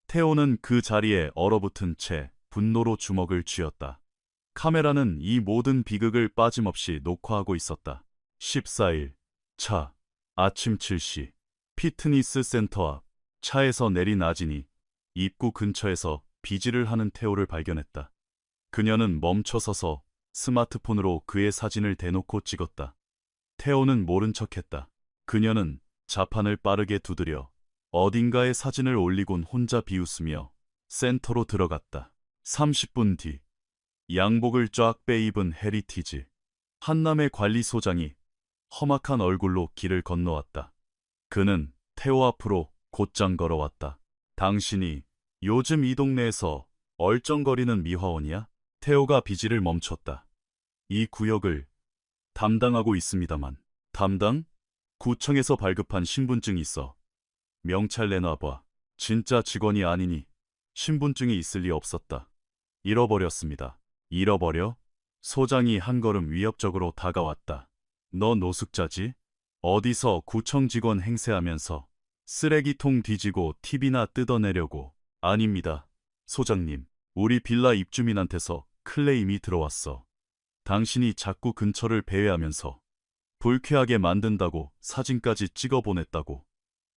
태호는 그 자리에 얼어붙은 채 분노로 주먹을 쥐었다. 카메라는 이 모든 비극을 빠짐없이 녹화하고 있었다. 14일 차 아침 7시 피트니스 센터 앞 차에서 내린 아진이 입구 근처에서 비지를 하는 태호를 발견했다. 그녀는 멈춰서서 스마트폰으로 그의 사진을 대놓고 찍었다. 태호는 모른 척했다. 그녀는 자판을 빠르게 두드려 어딘가에 사진을 올리곤 혼자 비웃으며 센터로 들어갔다. 30분 뒤 양복을 쫙 빼입은 헤리티지 한남의 관리소장이 험악한 얼굴로 길을 건너왔다. 그는 태호 앞으로 곧장 걸어왔다. 당신이 요즘 이 동네에서 얼쩡거리는 미화원이야? 태호가 비지를 멈췄다. 이 구역을 담당하고 있습니다만. 담당? 구청에서 발급한 신분증이 있어. 명찰 내놔봐. 진짜 직원이 아니니 신분증이 있을 리 없었다. 잃어버렸습니다. 잃어버려? 소장이 한 걸음 위협적으로 다가왔다. 너 노숙자지? 어디서 구청 직원 행세하면서 쓰레기통 뒤지고 TV나 뜯어내려고. 아닙니다. 소장님, 우리 빌라 입주민한테서 클레임이 들어왔어. 당신이 자꾸 근처를 배회하면서 불쾌하게 만든다고 사진까지 찍어보냈다고.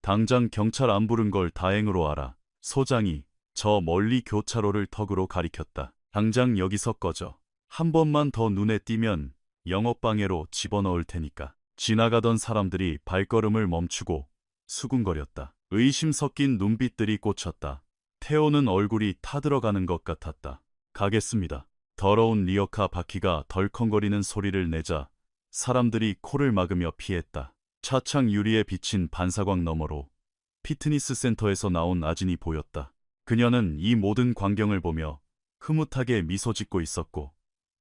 당장 경찰 안 부른 걸 다행으로 알아. 소장이 저 멀리 교차로를 턱으로 가리켰다. 당장 여기서 꺼져. 한 번만 더 눈에 띄면 영업방해로 집어넣을 테니까. 지나가던 사람들이 발걸음을 멈추고 수군거렸다. 의심 섞인 눈빛들이 꽂혔다. 태호는 얼굴이 타들어가는 것 같았다. 가겠습니다. 더러운 리어카 바퀴가 덜컹거리는 소리를 내자 사람들이 코를 막으며 피했다. 차창 유리에 비친 반사광 너머로 피트니스 센터에서 나온 아진이 보였다. 그녀는 이 모든 광경을 보며 흐뭇하게 미소 짓고 있었고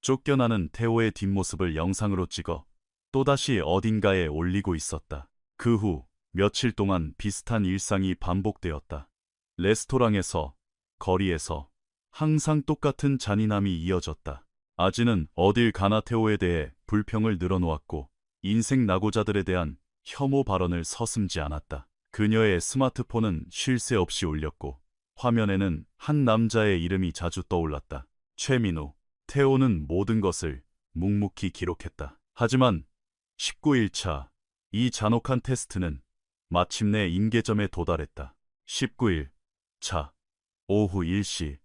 쫓겨나는 태호의 뒷모습을 영상으로 찍어 또다시 어딘가에 올리고 있었다. 그 후 며칠 동안 비슷한 일상이 반복되었다. 레스토랑에서, 거리에서 항상 똑같은 잔인함이 이어졌다. 아진은 어딜 가나 태호에 대해 불평을 늘어놓았고 인생 낙오자들에 대한 혐오 발언을 서슴지 않았다. 그녀의 스마트폰은 쉴 새 없이 울렸고 화면에는 한 남자의 이름이 자주 떠올랐다. 최민우. 태호는 모든 것을 묵묵히 기록했다. 하지만 19일차 이 잔혹한 테스트는 마침내 임계점에 도달했다. 19일 차 오후 1시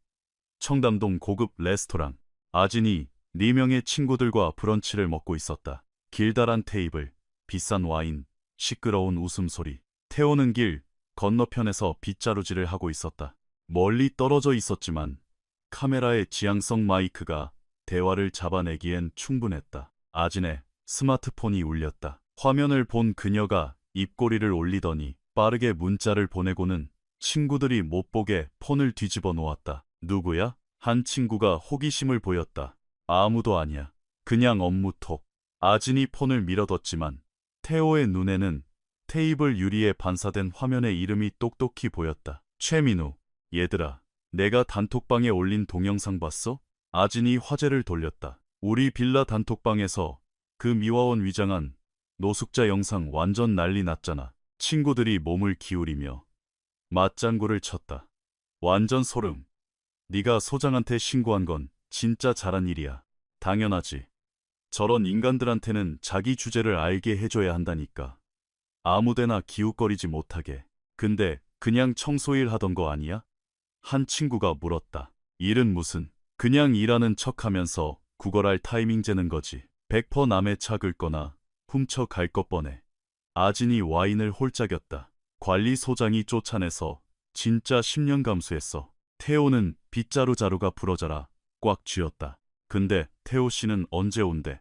청담동 고급 레스토랑. 아진이 4명의 친구들과 브런치를 먹고 있었다. 길다란 테이블, 비싼 와인, 시끄러운 웃음소리. 태호는 길 건너편에서 빗자루질을 하고 있었다. 멀리 떨어져 있었지만 카메라의 지향성 마이크가 대화를 잡아내기엔 충분했다. 아진의 스마트폰이 울렸다. 화면을 본 그녀가 입꼬리를 올리더니 빠르게 문자를 보내고는 친구들이 못 보게 폰을 뒤집어 놓았다. 누구야? 한 친구가 호기심을 보였다. 아무도 아니야. 그냥 업무톡. 아진이 폰을 밀어뒀지만 태호의 눈에는 테이블 유리에 반사된 화면의 이름이 똑똑히 보였다. 최민우. 얘들아, 내가 단톡방에 올린 동영상 봤어? 아진이 화제를 돌렸다. 우리 빌라 단톡방에서 그 미화원 위장한 노숙자 영상 완전 난리 났잖아. 친구들이 몸을 기울이며 맞장구를 쳤다. 완전 소름. 네가 소장한테 신고한 건 진짜 잘한 일이야. 당연하지. 저런 인간들한테는 자기 주제를 알게 해줘야 한다니까. 아무데나 기웃거리지 못하게. 근데 그냥 청소일 하던 거 아니야? 한 친구가 물었다. 일은 무슨? 그냥 일하는 척하면서 구걸할 타이밍 재는 거지. 100% 남의 차 긁거나 훔쳐 갈 것 뻔해. 아진이 와인을 홀짝였다. 관리소장이 쫓아내서 진짜 10년 감수했어. 태호는 빗자루 자루가 부러져라 꽉 쥐었다. 근데 태호 씨는 언제 온대?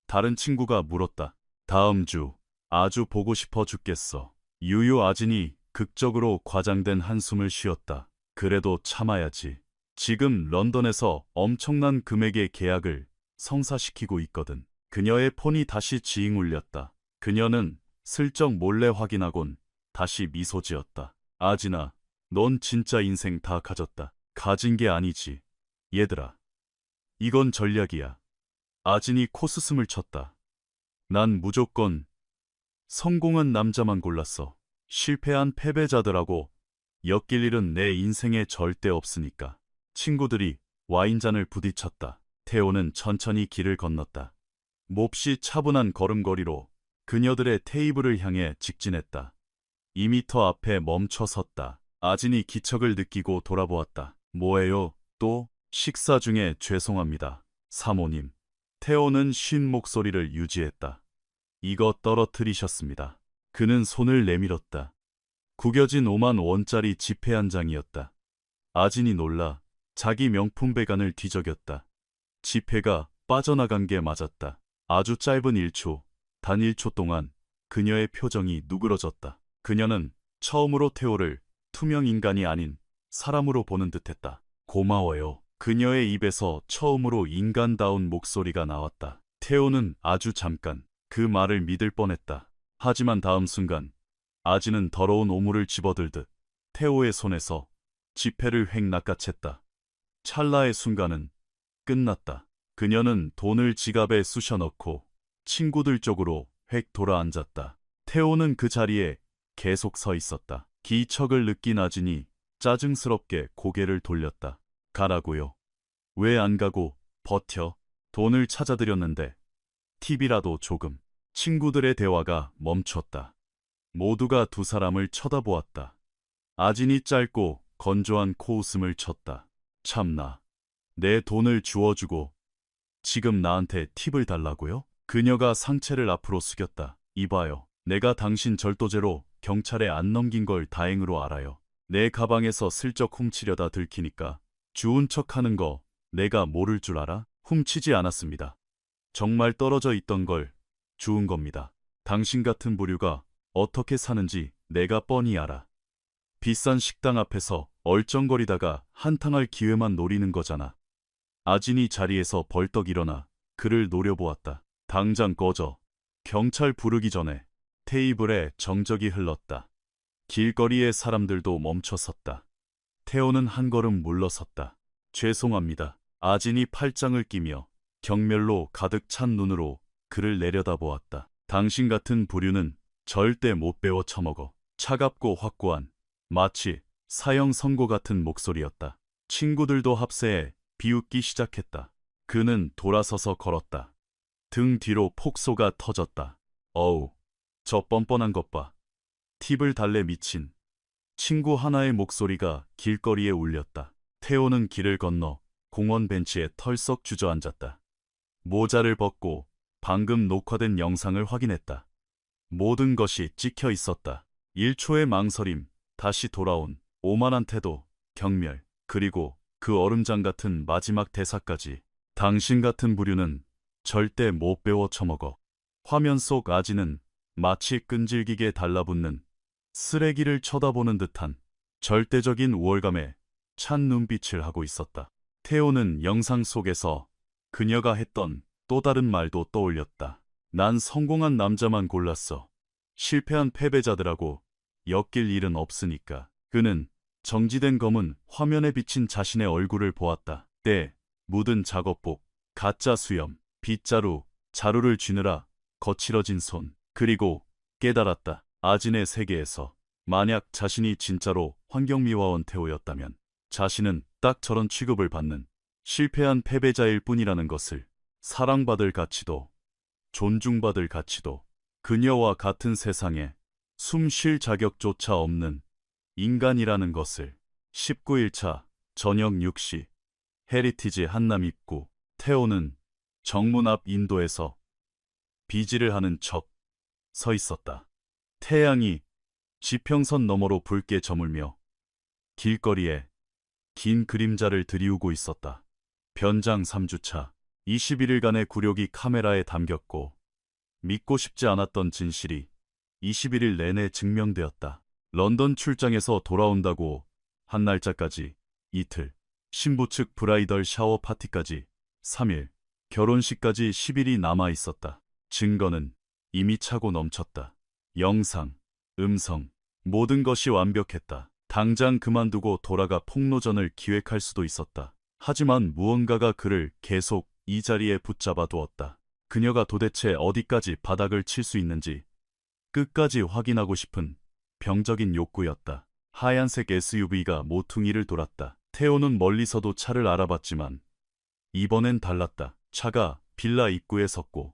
다른 친구가 물었다. 다음 주. 아주 보고 싶어 죽겠어. 유유 아진이 극적으로 과장된 한숨을 쉬었다. 그래도 참아야지. 지금 런던에서 엄청난 금액의 계약을 성사시키고 있거든. 그녀의 폰이 다시 징 울렸다. 그녀는 슬쩍 몰래 확인하곤 다시 미소 지었다. 아진아, 넌 진짜 인생 다 가졌다. 가진 게 아니지. 얘들아, 이건 전략이야. 아진이 코스숨을 쳤다. 난 무조건 성공한 남자만 골랐어. 실패한 패배자들하고 엮일 일은 내 인생에 절대 없으니까. 친구들이 와인잔을 부딪혔다. 태호는 천천히 길을 건넜다. 몹시 차분한 걸음걸이로 그녀들의 테이블을 향해 직진했다. 2미터 앞에 멈춰 섰다. 아진이 기척을 느끼고 돌아보았다. 뭐예요? 또? 식사 중에 죄송합니다. 사모님. 태호는 쉰 목소리를 유지했다. 이거 떨어뜨리셨습니다. 그는 손을 내밀었다. 구겨진 5만 원짜리 지폐 한 장이었다. 아진이 놀라 자기 명품 배관을 뒤적였다. 지폐가 빠져나간 게 맞았다. 아주 짧은 1초, 단 1초 동안 그녀의 표정이 누그러졌다. 그녀는 처음으로 태호를 투명 인간이 아닌 사람으로 보는 듯했다. 고마워요. 그녀의 입에서 처음으로 인간다운 목소리가 나왔다. 태호는 아주 잠깐 그 말을 믿을 뻔했다. 하지만 다음 순간 아진은 더러운 오물을 집어들듯 태호의 손에서 지폐를 획 낚아챘다. 찰나의 순간은 끝났다. 그녀는 돈을 지갑에 쑤셔 넣고 친구들 쪽으로 획 돌아앉았다. 태호는 그 자리에 계속 서 있었다. 기척을 느낀 아진이 짜증스럽게 고개를 돌렸다. 가라고요. 왜 안 가고 버텨? 돈을 찾아드렸는데 팁이라도 조금. 친구들의 대화가 멈췄다. 모두가 두 사람을 쳐다보았다. 아진이 짧고 건조한 코웃음을 쳤다. 참나. 내 돈을 주워주고 지금 나한테 팁을 달라고요? 그녀가 상체를 앞으로 숙였다. 이봐요. 내가 당신 절도죄로 경찰에 안 넘긴 걸 다행으로 알아요. 내 가방에서 슬쩍 훔치려다 들키니까 주운 척하는 거 내가 모를 줄 알아? 훔치지 않았습니다. 정말 떨어져 있던 걸 주운 겁니다. 당신 같은 부류가 어떻게 사는지 내가 뻔히 알아. 비싼 식당 앞에서 얼쩡거리다가 한탕할 기회만 노리는 거잖아. 아진이 자리에서 벌떡 일어나 그를 노려보았다. 당장 꺼져. 경찰 부르기 전에. 테이블에 정적이 흘렀다. 길거리의 사람들도 멈춰섰다. 태호는 한 걸음 물러섰다. 죄송합니다. 아진이 팔짱을 끼며 경멸로 가득 찬 눈으로 그를 내려다보았다. 당신 같은 부류는 절대 못 배워 처먹어. 차갑고 확고한 마치 사형 선고 같은 목소리였다. 친구들도 합세해 비웃기 시작했다. 그는 돌아서서 걸었다. 등 뒤로 폭소가 터졌다. 어우, 저 뻔뻔한 것 봐. 팁을 달래 미친. 친구 하나의 목소리가 길거리에 울렸다. 태호는 길을 건너 공원 벤치에 털썩 주저앉았다. 모자를 벗고 방금 녹화된 영상을 확인했다. 모든 것이 찍혀 있었다. 1초의 망설임, 다시 돌아온 오만한 태도, 경멸, 그리고 그 얼음장 같은 마지막 대사까지. 당신 같은 부류는 절대 못 배워 처먹어. 화면 속 아진은 마치 끈질기게 달라붙는 쓰레기를 쳐다보는 듯한 절대적인 우월감에 찬 눈빛을 하고 있었다. 태호는 영상 속에서 그녀가 했던 또 다른 말도 떠올렸다. 난 성공한 남자만 골랐어. 실패한 패배자들하고 엮일 일은 없으니까. 그는 정지된 검은 화면에 비친 자신의 얼굴을 보았다. 때 묻은 작업복, 가짜 수염, 빗자루, 자루를 쥐느라 거칠어진 손. 그리고 깨달았다. 아진의 세계에서 만약 자신이 진짜로 환경미화원 태호였다면 자신은 딱 저런 취급을 받는 실패한 패배자일 뿐이라는 것을. 사랑받을 가치도 존중받을 가치도 그녀와 같은 세상에 숨 쉴 자격조차 없는 인간이라는 것을. 19일차 저녁 6시 헤리티지 한남 입구. 태호는 정문 앞 인도에서 비지를 하는 척 서 있었다. 태양이 지평선 너머로 붉게 저물며 길거리에 긴 그림자를 드리우고 있었다. 변장 3주차 21일간의 굴욕이 카메라에 담겼고 믿고 싶지 않았던 진실이 21일 내내 증명되었다. 런던 출장에서 돌아온다고 한 날짜까지 이틀, 신부 측 브라이덜 샤워 파티까지 3일, 결혼식까지 10일이 남아 있었다. 증거는 이미 차고 넘쳤다. 영상, 음성, 모든 것이 완벽했다. 당장 그만두고 돌아가 폭로전을 기획할 수도 있었다. 하지만 무언가가 그를 계속 이 자리에 붙잡아 두었다. 그녀가 도대체 어디까지 바닥을 칠 수 있는지 끝까지 확인하고 싶은 병적인 욕구였다. 하얀색 SUV가 모퉁이를 돌았다. 태호는 멀리서도 차를 알아봤지만 이번엔 달랐다. 차가 빌라 입구에 섰고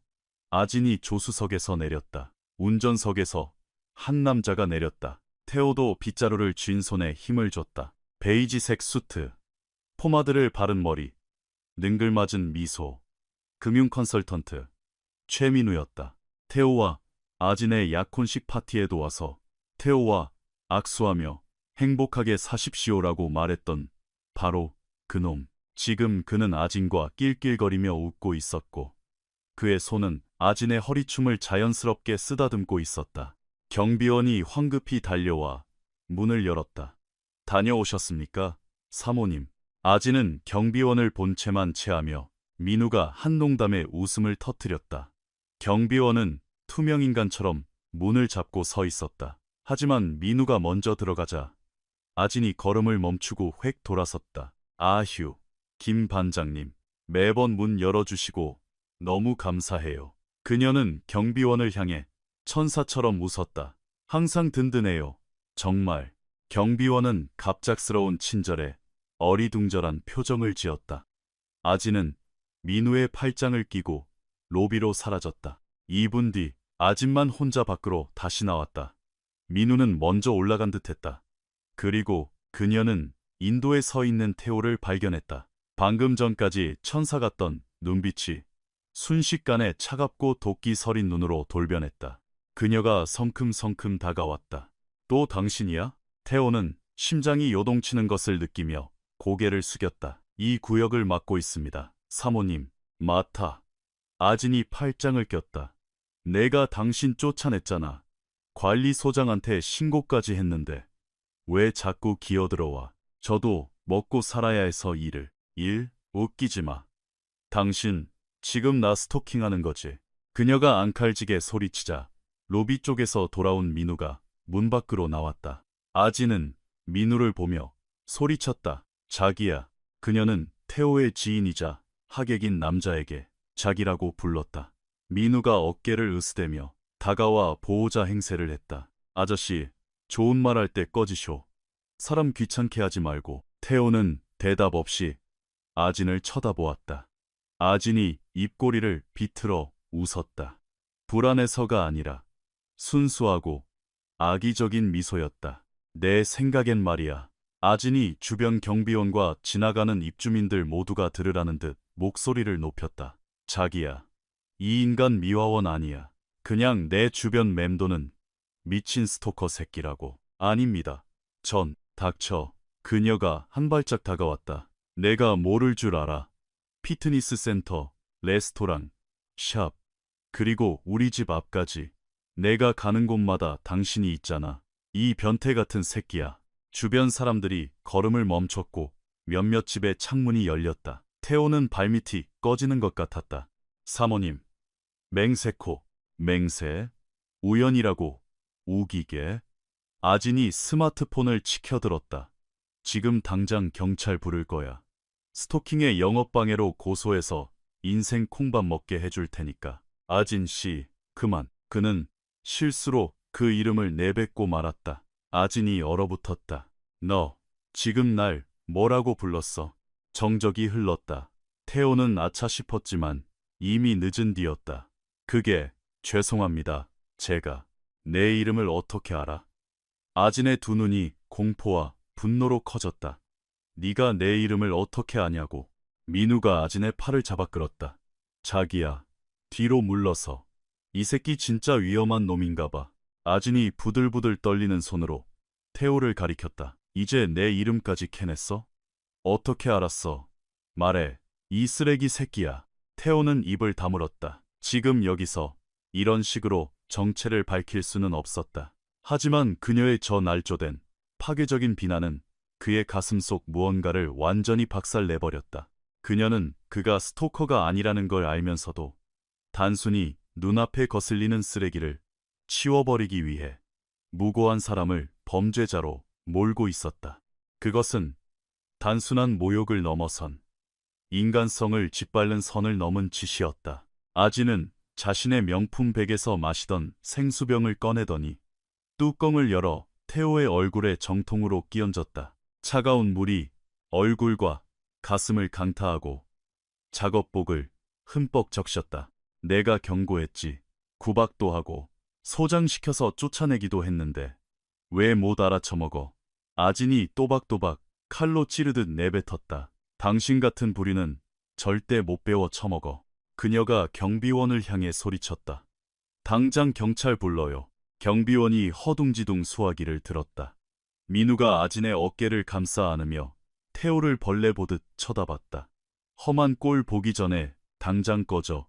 아진이 조수석에서 내렸다. 운전석에서 한 남자가 내렸다. 태호도 빗자루를 쥔 손에 힘을 줬다. 베이지색 수트, 포마드를 바른 머리, 능글맞은 미소, 금융 컨설턴트 최민우였다. 태호와 아진의 약혼식 파티에도 와서 태호와 악수하며 행복하게 사십시오라고 말했던 바로 그놈. 지금 그는 아진과 낄낄거리며 웃고 있었고 그의 손은 아진의 허리춤을 자연스럽게 쓰다듬고 있었다. 경비원이 황급히 달려와 문을 열었다. 다녀오셨습니까, 사모님? 아진은 경비원을 본 채만 체하며 민우가 한 농담에 웃음을 터뜨렸다. 경비원은 투명인간처럼 문을 잡고 서 있었다. 하지만 민우가 먼저 들어가자 아진이 걸음을 멈추고 획 돌아섰다. 아휴, 김 반장님, 매번 문 열어주시고 너무 감사해요. 그녀는 경비원을 향해 천사처럼 웃었다. 항상 든든해요. 정말. 경비원은 갑작스러운 친절에 어리둥절한 표정을 지었다. 아진은 민우의 팔짱을 끼고 로비로 사라졌다. 2분 뒤 아진만 혼자 밖으로 다시 나왔다. 민우는 먼저 올라간 듯했다. 그리고 그녀는 인도에 서 있는 태호를 발견했다. 방금 전까지 천사 같던 눈빛이 순식간에 차갑고 도끼 서린 눈으로 돌변했다. 그녀가 성큼성큼 다가왔다. 또 당신이야? 태호는 심장이 요동치는 것을 느끼며 고개를 숙였다. 이 구역을 맡고 있습니다. 사모님, 마타. 아진이 팔짱을 꼈다. 내가 당신 쫓아냈잖아. 관리소장한테 신고까지 했는데 왜 자꾸 기어들어와? 저도 먹고 살아야 해서 일, 웃기지 마. 당신 지금 나 스토킹하는 거지. 그녀가 앙칼지게 소리치자 로비 쪽에서 돌아온 민우가 문 밖으로 나왔다. 아진은 민우를 보며 소리쳤다. 자기야. 그녀는 태호의 지인이자 하객인 남자에게 자기라고 불렀다. 민우가 어깨를 으스대며 다가와 보호자 행세를 했다. 아저씨, 좋은 말 할 때 꺼지쇼. 사람 귀찮게 하지 말고. 태호는 대답 없이 아진을 쳐다보았다. 아진이 입꼬리를 비틀어 웃었다. 불안해서가 아니라 순수하고 악의적인 미소였다. 내 생각엔 말이야. 아진이 주변 경비원과 지나가는 입주민들 모두가 들으라는 듯 목소리를 높였다. 자기야, 이 인간 미화원 아니야. 그냥 내 주변 맴도는 미친 스토커 새끼라고. 아닙니다. 전, 닥쳐. 그녀가 한 발짝 다가왔다. 내가 모를 줄 알아. 피트니스 센터, 레스토랑, 샵, 그리고 우리 집 앞까지. 내가 가는 곳마다 당신이 있잖아. 이 변태 같은 새끼야. 주변 사람들이 걸음을 멈췄고 몇몇 집의 창문이 열렸다. 태호는 발밑이 꺼지는 것 같았다. 사모님, 맹세코, 맹세, 우연이라고, 우기게. 아진이 스마트폰을 치켜들었다. 지금 당장 경찰 부를 거야. 스토킹의 영업방해로 고소해서 인생 콩밥 먹게 해줄 테니까. 아진 씨, 그만. 그는 실수로 그 이름을 내뱉고 말았다. 아진이 얼어붙었다. 너, 지금 날 뭐라고 불렀어? 정적이 흘렀다. 태호는 아차 싶었지만 이미 늦은 뒤였다. 그게, 죄송합니다. 제가 내 이름을 어떻게 알아? 아진의 두 눈이 공포와 분노로 커졌다. 네가 내 이름을 어떻게 아냐고. 민우가 아진의 팔을 잡아 끌었다. 자기야. 뒤로 물러서. 이 새끼 진짜 위험한 놈인가 봐. 아진이 부들부들 떨리는 손으로 태호를 가리켰다. 이제 내 이름까지 캐냈어? 어떻게 알았어? 말해. 이 쓰레기 새끼야. 태호는 입을 다물었다. 지금 여기서 이런 식으로 정체를 밝힐 수는 없었다. 하지만 그녀의 저 날조된 파괴적인 비난은 그의 가슴 속 무언가를 완전히 박살내버렸다. 그녀는 그가 스토커가 아니라는 걸 알면서도 단순히 눈앞에 거슬리는 쓰레기를 치워버리기 위해 무고한 사람을 범죄자로 몰고 있었다. 그것은 단순한 모욕을 넘어선 인간성을 짓밟는 선을 넘은 짓이었다. 아지는 자신의 명품 백에서 마시던 생수병을 꺼내더니 뚜껑을 열어 테오의 얼굴에 정통으로 끼얹었다. 차가운 물이 얼굴과 가슴을 강타하고 작업복을 흠뻑 적셨다. 내가 경고했지. 구박도 하고 소장시켜서 쫓아내기도 했는데 왜 못 알아쳐먹어. 아진이 또박또박 칼로 찌르듯 내뱉었다. 당신 같은 부류는 절대 못 배워 처먹어. 그녀가 경비원을 향해 소리쳤다. 당장 경찰 불러요. 경비원이 허둥지둥 수화기를 들었다. 민우가 아진의 어깨를 감싸 안으며 테오를 벌레 보듯 쳐다봤다. 험한 꼴 보기 전에 당장 꺼져.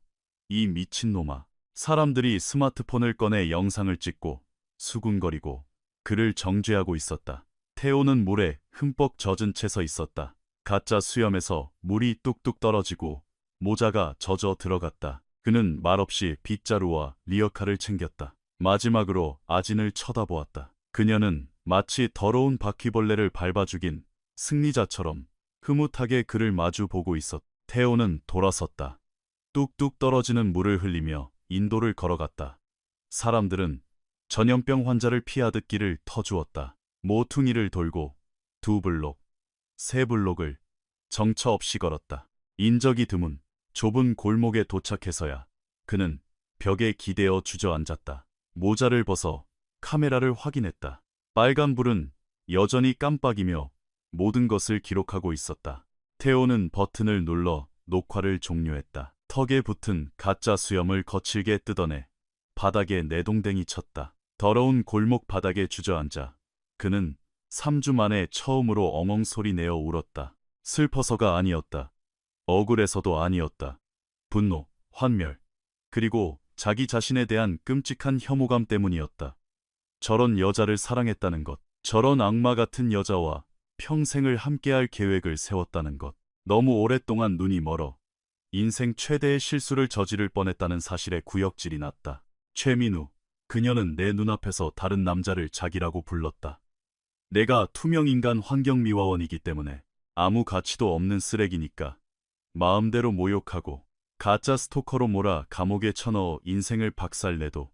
이 미친놈아. 사람들이 스마트폰을 꺼내 영상을 찍고 수군거리고 그를 정죄하고 있었다. 테오는 물에 흠뻑 젖은 채 서 있었다. 가짜 수염에서 물이 뚝뚝 떨어지고 모자가 젖어 들어갔다. 그는 말없이 빗자루와 리어카를 챙겼다. 마지막으로 아진을 쳐다보았다. 그녀는 마치 더러운 바퀴벌레를 밟아 죽인 승리자처럼 흐뭇하게 그를 마주 보고 있었다. 테오는 돌아섰다. 뚝뚝 떨어지는 물을 흘리며 인도를 걸어갔다. 사람들은 전염병 환자를 피하듯 길을 터주었다. 모퉁이를 돌고 2블록, 3블록을 정처 없이 걸었다. 인적이 드문 좁은 골목에 도착해서야 그는 벽에 기대어 주저앉았다. 모자를 벗어 카메라를 확인했다. 빨간불은 여전히 깜빡이며 모든 것을 기록하고 있었다. 테오는 버튼을 눌러 녹화를 종료했다. 턱에 붙은 가짜 수염을 거칠게 뜯어내 바닥에 내동댕이 쳤다. 더러운 골목 바닥에 주저앉아 그는 3주 만에 처음으로 엉엉 소리 내어 울었다. 슬퍼서가 아니었다. 억울해서도 아니었다. 분노, 환멸, 그리고 자기 자신에 대한 끔찍한 혐오감 때문이었다. 저런 여자를 사랑했다는 것, 저런 악마 같은 여자와 평생을 함께할 계획을 세웠다는 것, 너무 오랫동안 눈이 멀어 인생 최대의 실수를 저지를 뻔했다는 사실에 구역질이 났다. 최민우, 그녀는 내 눈앞에서 다른 남자를 자기라고 불렀다. 내가 투명인간 환경미화원이기 때문에 아무 가치도 없는 쓰레기니까 마음대로 모욕하고 가짜 스토커로 몰아 감옥에 쳐넣어 인생을 박살내도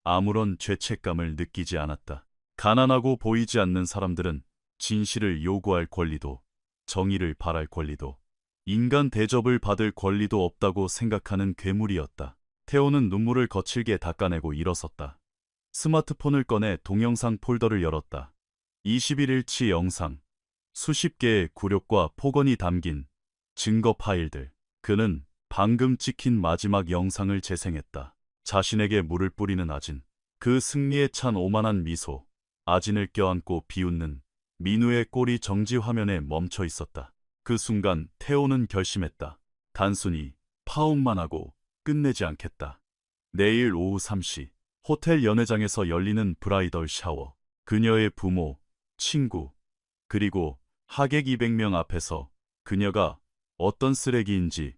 아무런 죄책감을 느끼지 않았다. 가난하고 보이지 않는 사람들은 진실을 요구할 권리도 정의를 바랄 권리도 인간 대접을 받을 권리도 없다고 생각하는 괴물이었다. 테오는 눈물을 거칠게 닦아내고 일어섰다. 스마트폰을 꺼내 동영상 폴더를 열었다. 21일치 영상, 수십 개의 굴욕과 폭언이 담긴 증거 파일들. 그는 방금 찍힌 마지막 영상을 재생했다. 자신에게 물을 뿌리는 아진. 그 승리에 찬 오만한 미소. 아진을 껴안고 비웃는 민우의 꼴이 정지 화면에 멈춰 있었다. 그 순간 테오는 결심했다. 단순히 파혼만 하고 끝내지 않겠다. 내일 오후 3시 호텔 연회장에서 열리는 브라이덜 샤워. 그녀의 부모, 친구, 그리고 하객 200명 앞에서 그녀가 어떤 쓰레기인지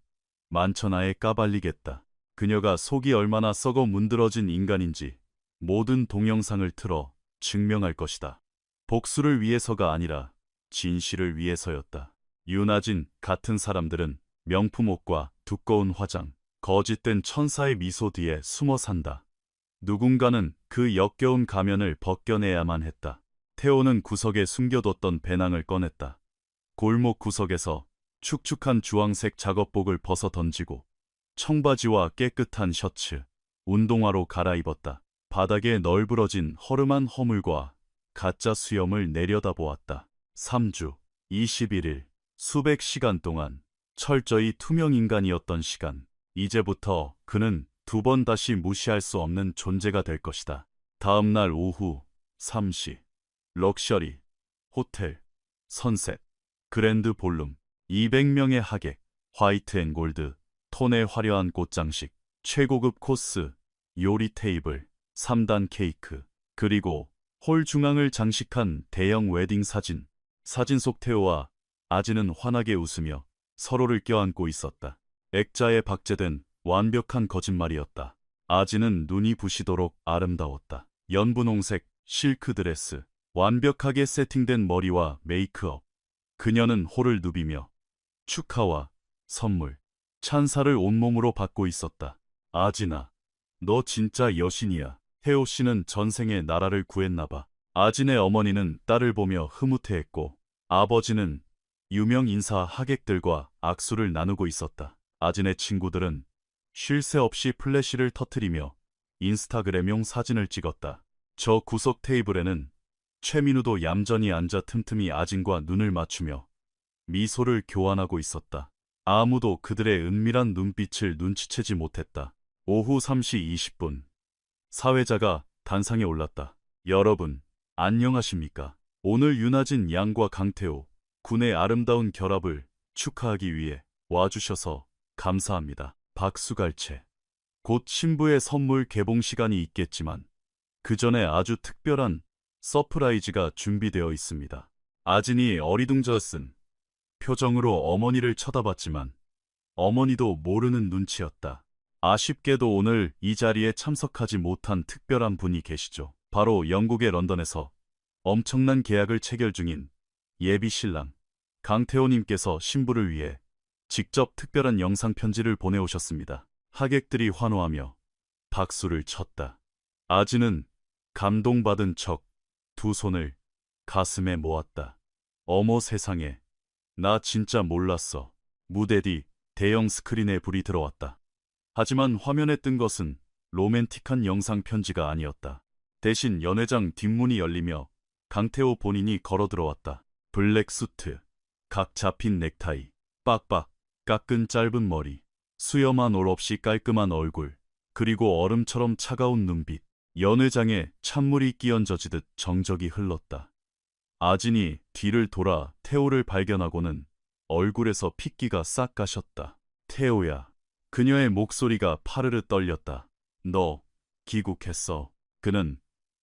만천하에 까발리겠다. 그녀가 속이 얼마나 썩어 문드러진 인간인지 모든 동영상을 틀어 증명할 것이다. 복수를 위해서가 아니라 진실을 위해서였다. 윤아진 같은 사람들은 명품 옷과 두꺼운 화장, 거짓된 천사의 미소 뒤에 숨어 산다. 누군가는 그 역겨운 가면을 벗겨내야만 했다. 테오는 구석에 숨겨뒀던 배낭을 꺼냈다. 골목 구석에서 축축한 주황색 작업복을 벗어 던지고 청바지와 깨끗한 셔츠, 운동화로 갈아입었다. 바닥에 널브러진 허름한 허물과 가짜 수염을 내려다보았다. 3주, 21일, 수백 시간 동안 철저히 투명 인간이었던 시간. 이제부터 그는 두 번 다시 무시할 수 없는 존재가 될 것이다. 다음 날 오후 3시. 럭셔리, 호텔, 선셋, 그랜드 볼룸, 200명의 하객, 화이트 앤 골드, 톤의 화려한 꽃장식, 최고급 코스, 요리 테이블. 3단 케이크, 그리고 홀 중앙을 장식한 대형 웨딩 사진. 사진 속 태호와 아진은 환하게 웃으며 서로를 껴안고 있었다. 액자에 박제된 완벽한 거짓말이었다. 아진은 눈이 부시도록 아름다웠다. 연분홍색 실크 드레스, 완벽하게 세팅된 머리와 메이크업. 그녀는 홀을 누비며 축하와 선물, 찬사를 온몸으로 받고 있었다. 아진아, 너 진짜 여신이야. 태호 씨는 전생에 나라를 구했나봐. 아진의 어머니는 딸을 보며 흐뭇해했고 아버지는 유명 인사 하객들과 악수를 나누고 있었다. 아진의 친구들은 쉴 새 없이 플래시를 터뜨리며 인스타그램용 사진을 찍었다. 저 구석 테이블에는 최민우도 얌전히 앉아 틈틈이 아진과 눈을 맞추며 미소를 교환하고 있었다. 아무도 그들의 은밀한 눈빛을 눈치채지 못했다. 오후 3시 20분. 사회자가 단상에 올랐다. 여러분, 안녕하십니까? 오늘 윤아진 양과 강태호 군의 아름다운 결합을 축하하기 위해 와주셔서 감사합니다. 박수갈채. 곧 신부의 선물 개봉 시간이 있겠지만 그 전에 아주 특별한 서프라이즈가 준비되어 있습니다. 아진이 어리둥절쓴 표정으로 어머니를 쳐다봤지만 어머니도 모르는 눈치였다. 아쉽게도 오늘 이 자리에 참석하지 못한 특별한 분이 계시죠. 바로 영국의 런던에서 엄청난 계약을 체결 중인 예비 신랑 강태호님께서 신부를 위해 직접 특별한 영상 편지를 보내오셨습니다. 하객들이 환호하며 박수를 쳤다. 아진은 감동받은 척 두 손을 가슴에 모았다. 어머 세상에, 나 진짜 몰랐어. 무대 뒤 대형 스크린에 불이 들어왔다. 하지만 화면에 뜬 것은 로맨틱한 영상 편지가 아니었다. 대신 연회장 뒷문이 열리며 강태호 본인이 걸어 들어왔다. 블랙 수트, 각 잡힌 넥타이, 빡빡 깎은 짧은 머리, 수염한 올 없이 깔끔한 얼굴, 그리고 얼음처럼 차가운 눈빛. 연회장에 찬물이 끼얹어지듯 정적이 흘렀다. 아진이 뒤를 돌아 태호를 발견하고는 얼굴에서 핏기가 싹 가셨다. 태호야. 그녀의 목소리가 파르르 떨렸다. 너 귀국했어. 그는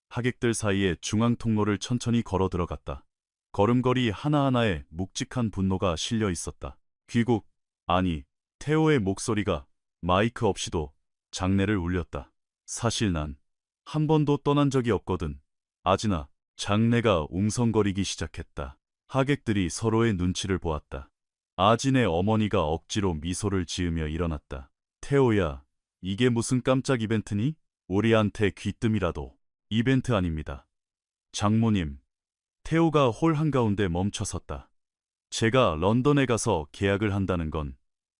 하객들 사이에 중앙 통로를 천천히 걸어 들어갔다. 걸음걸이 하나하나에 묵직한 분노가 실려 있었다. 귀국, 아니, 태호의 목소리가 마이크 없이도 장내를 울렸다. 사실 난 한 번도 떠난 적이 없거든. 아진아. 장내가 웅성거리기 시작했다. 하객들이 서로의 눈치를 보았다. 아진의 어머니가 억지로 미소를 지으며 일어났다. 태호야, 이게 무슨 깜짝 이벤트니? 우리한테 귀뜸이라도. 이벤트 아닙니다. 장모님. 태호가 홀 한가운데 멈춰섰다. 제가 런던에 가서 계약을 한다는 건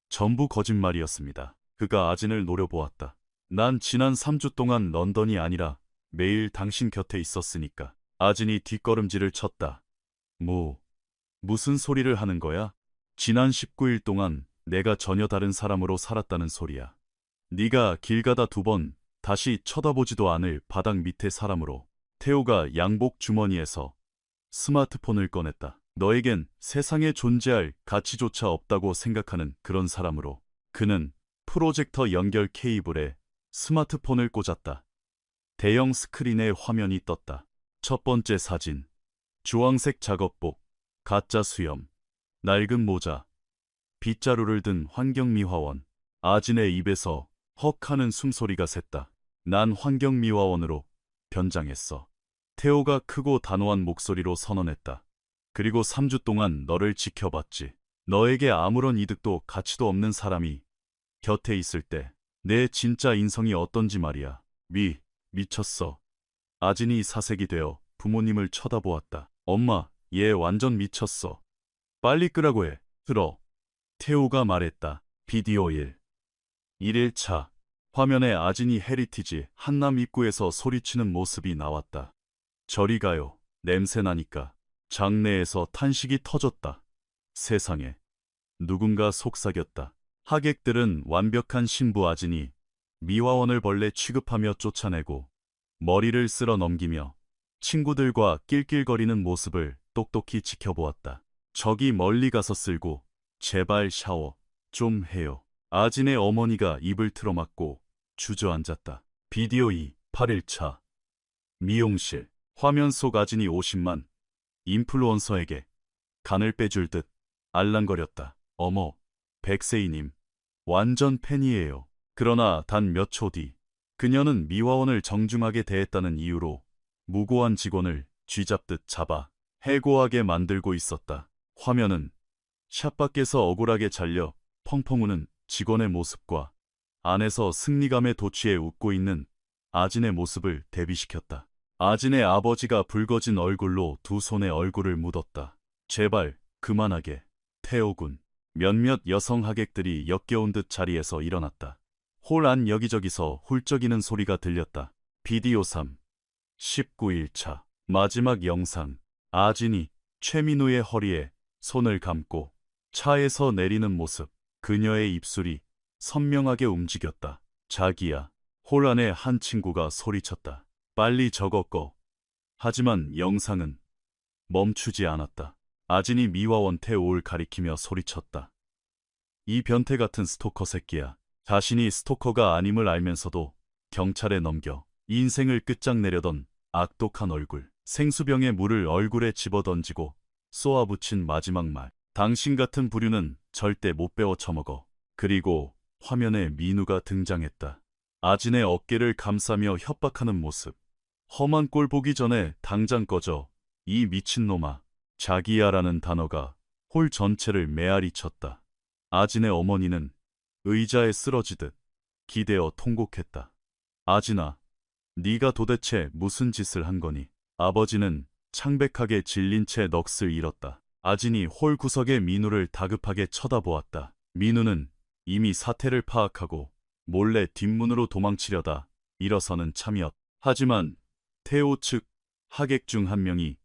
전부 거짓말이었습니다. 그가 아진을 노려보았다. 난 지난 3주 동안 런던이 아니라 매일 당신 곁에 있었으니까. 아진이 뒷걸음질을 쳤다. 무슨 소리를 하는 거야? 지난 19일 동안 내가 전혀 다른 사람으로 살았다는 소리야. 네가 길 가다 2번 다시 쳐다보지도 않을 바닥 밑의 사람으로. 태호가 양복 주머니에서 스마트폰을 꺼냈다. 너에겐 세상에 존재할 가치조차 없다고 생각하는 그런 사람으로. 그는 프로젝터 연결 케이블에 스마트폰을 꽂았다. 대형 스크린에 화면이 떴다. 첫 번째 사진. 주황색 작업복, 가짜 수염, 낡은 모자, 빗자루를 든 환경미화원. 아진의 입에서 헉 하는 숨소리가 샜다. 난 환경미화원으로 변장했어. 태호가 크고 단호한 목소리로 선언했다. 그리고 3주 동안 너를 지켜봤지. 너에게 아무런 이득도 가치도 없는 사람이 곁에 있을 때 내 진짜 인성이 어떤지 말이야. 미쳤어. 아진이 사색이 되어 부모님을 쳐다보았다. 엄마, 얘 완전 미쳤어. 빨리 끄라고 해. 들어. 태호가 말했다. 비디오 1. 1일차. 화면에 아진이 헤리티지 한남 입구에서 소리치는 모습이 나왔다. 저리 가요. 냄새나니까. 장내에서 탄식이 터졌다. 세상에. 누군가 속삭였다. 하객들은 완벽한 신부 아진이 미화원을 벌레 취급하며 쫓아내고 머리를 쓸어 넘기며 친구들과 낄낄거리는 모습을 똑똑히 지켜보았다. 저기 멀리 가서 쓸고 제발 샤워 좀 해요. 아진의 어머니가 입을 틀어막고 주저앉았다. 비디오 2. 8일차 미용실. 화면 속 아진이 50만 인플루언서에게 간을 빼줄 듯 알랑거렸다. 어머, 백세희님, 완전 팬이에요. 그러나 단 몇 초 뒤, 그녀는 미화원을 정중하게 대했다는 이유로 무고한 직원을 쥐잡듯 잡아 해고하게 만들고 있었다. 화면은 샵 밖에서 억울하게 잘려 펑펑 우는 직원의 모습과 안에서 승리감에 도취해 웃고 있는 아진의 모습을 대비시켰다. 아진의 아버지가 붉어진 얼굴로 두 손에 얼굴을 묻었다. 제발 그만하게. 태호군. 몇몇 여성 하객들이 역겨운 듯 자리에서 일어났다. 홀 안 여기저기서 훌쩍이는 소리가 들렸다. 비디오 3. 19일차 마지막 영상. 아진이 최민우의 허리에 손을 감고 차에서 내리는 모습. 그녀의 입술이 선명하게 움직였다. 자기야. 홀 안에 한 친구가 소리쳤다. 빨리 저거 꺼. 하지만 영상은 멈추지 않았다. 아진이 미화원 태호를 가리키며 소리쳤다. 이 변태 같은 스토커 새끼야. 자신이 스토커가 아님을 알면서도 경찰에 넘겨 인생을 끝장내려던 악독한 얼굴. 생수병에 물을 얼굴에 집어던지고 쏘아붙인 마지막 말. 당신 같은 부류는 절대 못 배워 처먹어. 그리고 화면에 민우가 등장했다. 아진의 어깨를 감싸며 협박하는 모습. 험한 꼴 보기 전에 당장 꺼져. 이 미친놈아. 자기야라는 단어가 홀 전체를 메아리 쳤다. 아진의 어머니는 의자에 쓰러지듯 기대어 통곡했다. 아진아, 네가 도대체 무슨 짓을 한 거니? 아버지는 창백하게 질린 채 넋을 잃었다. 아진이 홀 구석에 민우를 다급하게 쳐다보았다. 민우는 이미 사태를 파악하고 몰래 뒷문으로 도망치려다 일어서는 참이었다. 하지만 태호 측 하객 중 한 명이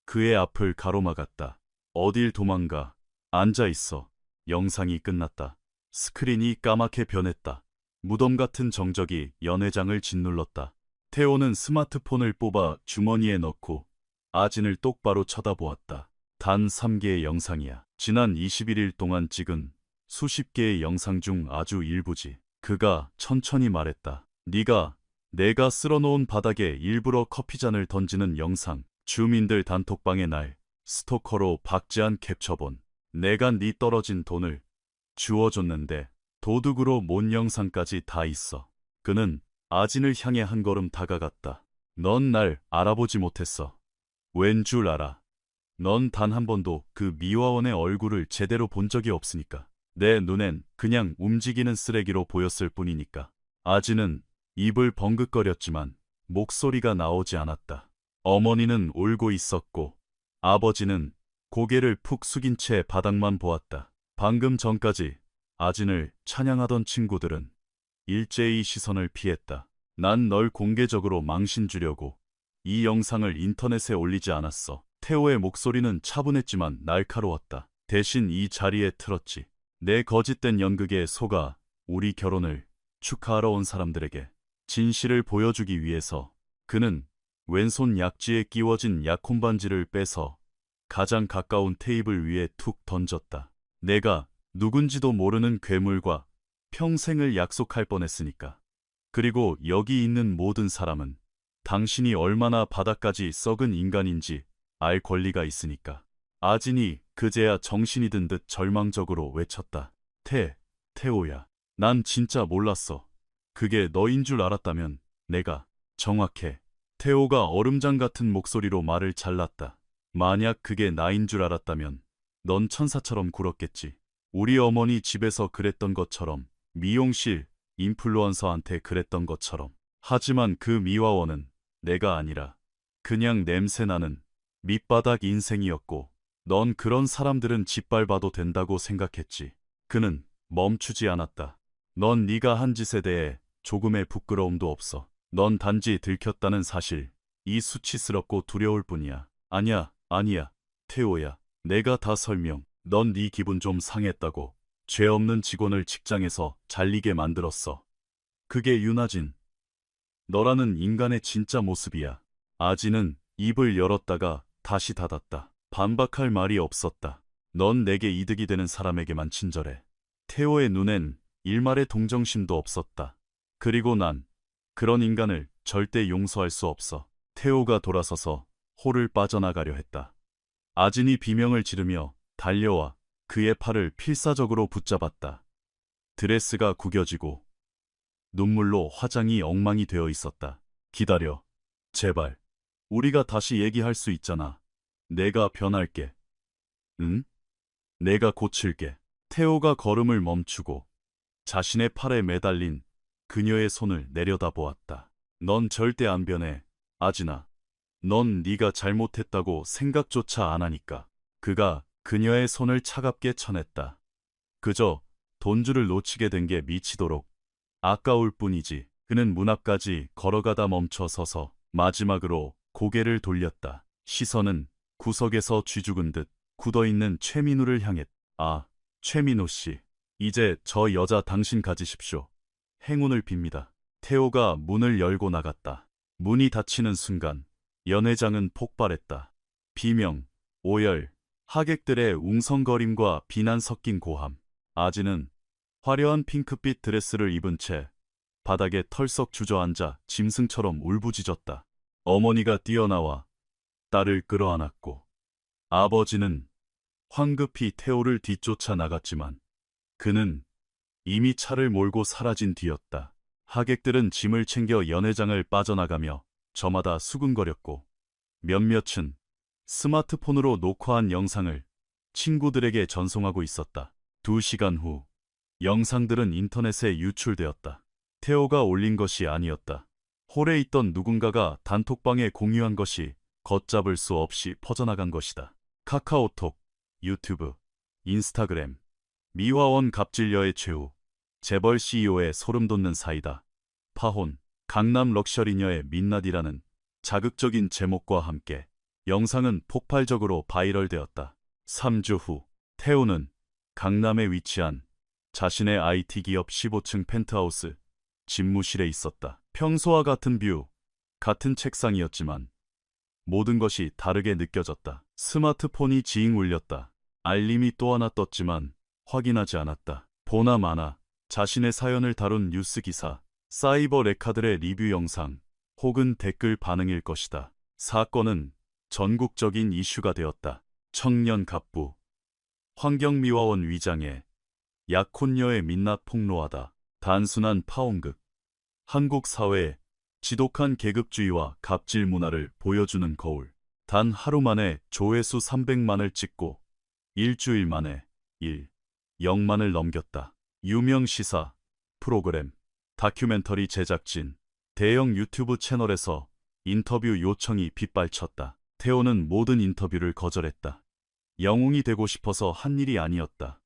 그의 앞을 가로막았다. 어딜 도망가. 앉아있어. 영상이 끝났다. 스크린이 까맣게 변했다. 무덤 같은 정적이 연회장을 짓눌렀다. 태호는 스마트폰을 뽑아 주머니에 넣고 아진을 똑바로 쳐다보았다. 단 3개의 영상이야. 지난 21일 동안 찍은 수십 개의 영상 중 아주 일부지. 그가 천천히 말했다. 네가 내가 쓸어놓은 바닥에 일부러 커피잔을 던지는 영상. 주민들 단톡방의 날 스토커로 박제한 캡처본. 내가 네 떨어진 돈을 주워줬는데 도둑으로 몬 영상까지 다 있어. 그는 아진을 향해 한 걸음 다가갔다. 넌 날 알아보지 못했어. 왠 줄 알아? 넌 단 한 번도 그 미화원의 얼굴을 제대로 본 적이 없으니까. 내 눈엔 그냥 움직이는 쓰레기로 보였을 뿐이니까. 아진은 입을 벙긋거렸지만 목소리가 나오지 않았다. 어머니는 울고 있었고 아버지는 고개를 푹 숙인 채 바닥만 보았다. 방금 전까지 아진을 찬양하던 친구들은 일제히 시선을 피했다. 난 널 공개적으로 망신 주려고 이 영상을 인터넷에 올리지 않았어. 태호의 목소리는 차분했지만 날카로웠다. 대신 이 자리에 틀었지. 내 거짓된 연극에 속아 우리 결혼을 축하하러 온 사람들에게 진실을 보여주기 위해서. 그는 왼손 약지에 끼워진 약혼 반지를 빼서 가장 가까운 테이블 위에 툭 던졌다. 내가 누군지도 모르는 괴물과 평생을 약속할 뻔했으니까. 그리고 여기 있는 모든 사람은 당신이 얼마나 바닥까지 썩은 인간인지 알 권리가 있으니까. 아진이 그제야 정신이 든 듯 절망적으로 외쳤다. 태호야. 난 진짜 몰랐어. 그게 너인 줄 알았다면 내가 정확해. 태호가 얼음장 같은 목소리로 말을 잘랐다. 만약 그게 나인 줄 알았다면 넌 천사처럼 굴었겠지. 우리 어머니 집에서 그랬던 것처럼, 미용실 인플루언서한테 그랬던 것처럼. 하지만 그 미화원은 내가 아니라 그냥 냄새나는 밑바닥 인생이었고 넌 그런 사람들은 짓밟아도 된다고 생각했지. 그는 멈추지 않았다. 넌 네가 한 짓에 대해 조금의 부끄러움도 없어. 넌 단지 들켰다는 사실, 이 수치스럽고 두려울 뿐이야. 아니야, 태호야. 내가 다 설명. 넌 네 기분 좀 상했다고 죄 없는 직원을 직장에서 잘리게 만들었어. 그게 윤아진, 너라는 인간의 진짜 모습이야. 아진은 입을 열었다가 다시 닫았다. 반박할 말이 없었다. 넌 내게 이득이 되는 사람에게만 친절해. 태호의 눈엔 일말의 동정심도 없었다. 그리고 난 그런 인간을 절대 용서할 수 없어. 태호가 돌아서서 홀을 빠져나가려 했다. 아진이 비명을 지르며 달려와 그의 팔을 필사적으로 붙잡았다. 드레스가 구겨지고 눈물로 화장이 엉망이 되어 있었다. 기다려. 제발. 우리가 다시 얘기할 수 있잖아. 내가 변할게. 응? 내가 고칠게. 태호가 걸음을 멈추고 자신의 팔에 매달린 그녀의 손을 내려다보았다. 넌 절대 안 변해, 아진아. 넌 네가 잘못했다고 생각조차 안 하니까. 그가 그녀의 손을 차갑게 쳐냈다. 그저 돈줄을 놓치게 된 게 미치도록 아까울 뿐이지. 그는 문 앞까지 걸어가다 멈춰 서서 마지막으로 고개를 돌렸다. 시선은 구석에서 쥐죽은 듯 굳어있는 최민우를 향했다. 아, 최민우 씨. 이제 저 여자 당신 가지십시오. 행운을 빕니다. 태호가 문을 열고 나갔다. 문이 닫히는 순간 연회장은 폭발했다. 비명, 오열, 하객들의 웅성거림과 비난 섞인 고함. 아진은 화려한 핑크빛 드레스를 입은 채 바닥에 털썩 주저앉아 짐승처럼 울부짖었다. 어머니가 뛰어나와 딸을 끌어안았고 아버지는 황급히 태호를 뒤쫓아 나갔지만 그는 이미 차를 몰고 사라진 뒤였다. 하객들은 짐을 챙겨 연회장을 빠져나가며 저마다 수근거렸고 몇몇은 스마트폰으로 녹화한 영상을 친구들에게 전송하고 있었다. 2시간 후 영상들은 인터넷에 유출되었다. 태호가 올린 것이 아니었다. 홀에 있던 누군가가 단톡방에 공유한 것이 걷잡을 수 없이 퍼져나간 것이다. 카카오톡, 유튜브, 인스타그램, 미화원 갑질녀의 최후, 재벌 CEO의 소름돋는 사이다. 파혼, 강남 럭셔리녀의 민낯이라는 자극적인 제목과 함께 영상은 폭발적으로 바이럴되었다. 3주 후 태호는 강남에 위치한 자신의 IT 기업 15층 펜트하우스 집무실에 있었다. 평소와 같은 뷰, 같은 책상이었지만 모든 것이 다르게 느껴졌다. 스마트폰이 징 울렸다. 알림이 또 하나 떴지만 확인하지 않았다. 보나 마나 자신의 사연을 다룬 뉴스 기사, 사이버 레카들의 리뷰 영상, 혹은 댓글 반응일 것이다. 사건은 전국적인 이슈가 되었다. 청년 갑부, 환경미화원 위장에 약혼녀의 민낯 폭로하다. 단순한 파혼극. 한국 사회의 지독한 계급주의와 갑질 문화를 보여주는 거울. 단 하루 만에 조회수 300만을 찍고 일주일 만에 0만을 넘겼다. 유명 시사, 프로그램, 다큐멘터리 제작진, 대형 유튜브 채널에서 인터뷰 요청이 빗발쳤다. 태호는 모든 인터뷰를 거절했다. 영웅이 되고 싶어서 한 일이 아니었다.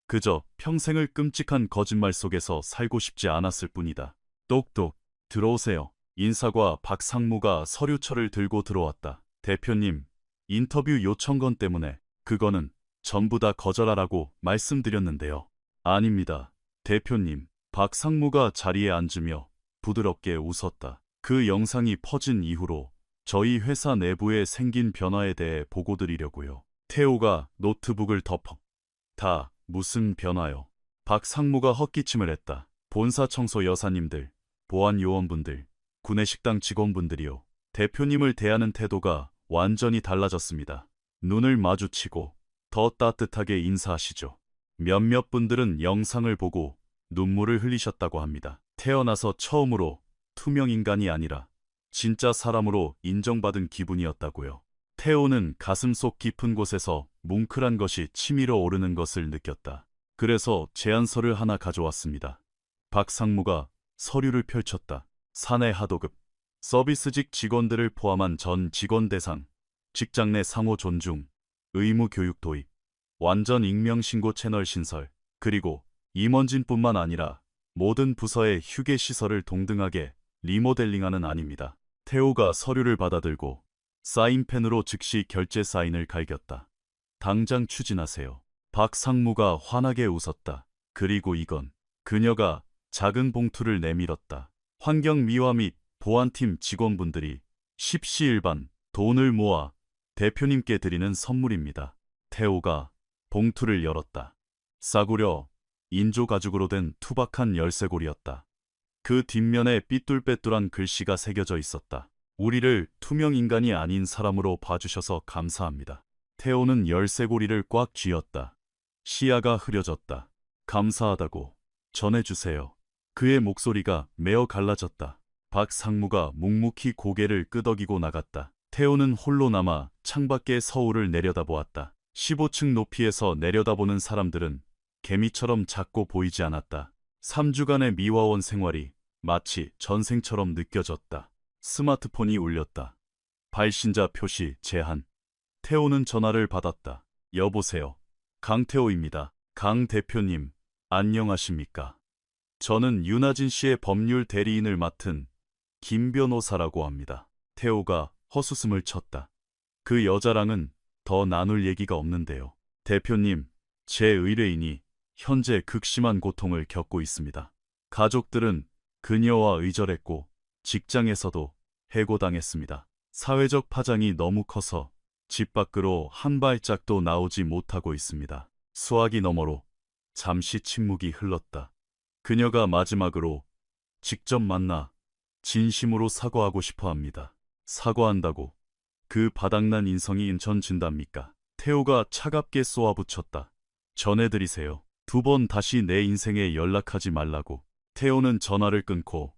그저 평생을 끔찍한 거짓말 속에서 살고 싶지 않았을 뿐이다. 똑똑, 들어오세요. 인사과 박상무가 서류철을 들고 들어왔다. 대표님, 인터뷰 요청건 때문에 그거는 전부 다 거절하라고 말씀드렸는데요. 아닙니다. 대표님. 박상무가 자리에 앉으며 부드럽게 웃었다. 그 영상이 퍼진 이후로 저희 회사 내부에 생긴 변화에 대해 보고드리려고요. 태호가 노트북을 덮어. 다 무슨 변화요? 박상무가 헛기침을 했다. 본사 청소 여사님들, 보안 요원분들, 구내식당 직원분들이요. 대표님을 대하는 태도가 완전히 달라졌습니다. 눈을 마주치고 더 따뜻하게 인사하시죠. 몇몇 분들은 영상을 보고 눈물을 흘리셨다고 합니다. 태어나서 처음으로 투명 인간이 아니라 진짜 사람으로 인정받은 기분이었다고요. 태호는 가슴속 깊은 곳에서 뭉클한 것이 치밀어 오르는 것을 느꼈다. 그래서 제안서를 하나 가져왔습니다. 박상무가 서류를 펼쳤다. 사내 하도급, 서비스직 직원들을 포함한 전 직원 대상, 직장 내 상호 존중, 의무 교육 도입, 완전 익명신고 채널 신설, 그리고 임원진뿐만 아니라 모든 부서의 휴게 시설을 동등하게 리모델링하는 안입니다. 태호가 서류를 받아들고 사인펜으로 즉시 결제 사인을 갈겼다. 당장 추진하세요. 박상무가 환하게 웃었다. 그리고 이건. 그녀가 작은 봉투를 내밀었다. 환경미화 및 보안팀 직원분들이 십시일반 돈을 모아 대표님께 드리는 선물입니다. 태호가 봉투를 열었다. 싸구려 인조가죽으로 된 투박한 열쇠고리였다. 그 뒷면에 삐뚤빼뚤한 글씨가 새겨져 있었다. 우리를 투명 인간이 아닌 사람으로 봐주셔서 감사합니다. 태호는 열쇠고리를 꽉 쥐었다. 시야가 흐려졌다. 감사하다고 전해주세요. 그의 목소리가 메어 갈라졌다. 박 상무가 묵묵히 고개를 끄덕이고 나갔다. 태호는 홀로 남아 창밖의 서울을 내려다보았다. 15층 높이에서 내려다보는 사람들은 개미처럼 작고 보이지 않았다. 3주간의 미화원 생활이 마치 전생처럼 느껴졌다. 스마트폰이 울렸다. 발신자 표시 제한. 태호는 전화를 받았다. 여보세요. 강태호입니다. 강 대표님, 안녕하십니까? 저는 윤아진 씨의 법률 대리인을 맡은 김 변호사라고 합니다. 태호가 헛웃음을 쳤다. 그 여자랑은 더 나눌 얘기가 없는데요. 대표님, 제 의뢰인이 현재 극심한 고통을 겪고 있습니다. 가족들은 그녀와 의절했고 직장에서도 해고당했습니다. 사회적 파장이 너무 커서 집 밖으로 한 발짝도 나오지 못하고 있습니다. 수화기 너머로 잠시 침묵이 흘렀다. 그녀가 마지막으로 직접 만나 진심으로 사과하고 싶어 합니다. 사과한다고 그 바닥난 인성이 인천진답니까? 태호가 차갑게 쏘아붙였다. 전해드리세요. 2번 다시 내 인생에 연락하지 말라고. 태호는 전화를 끊고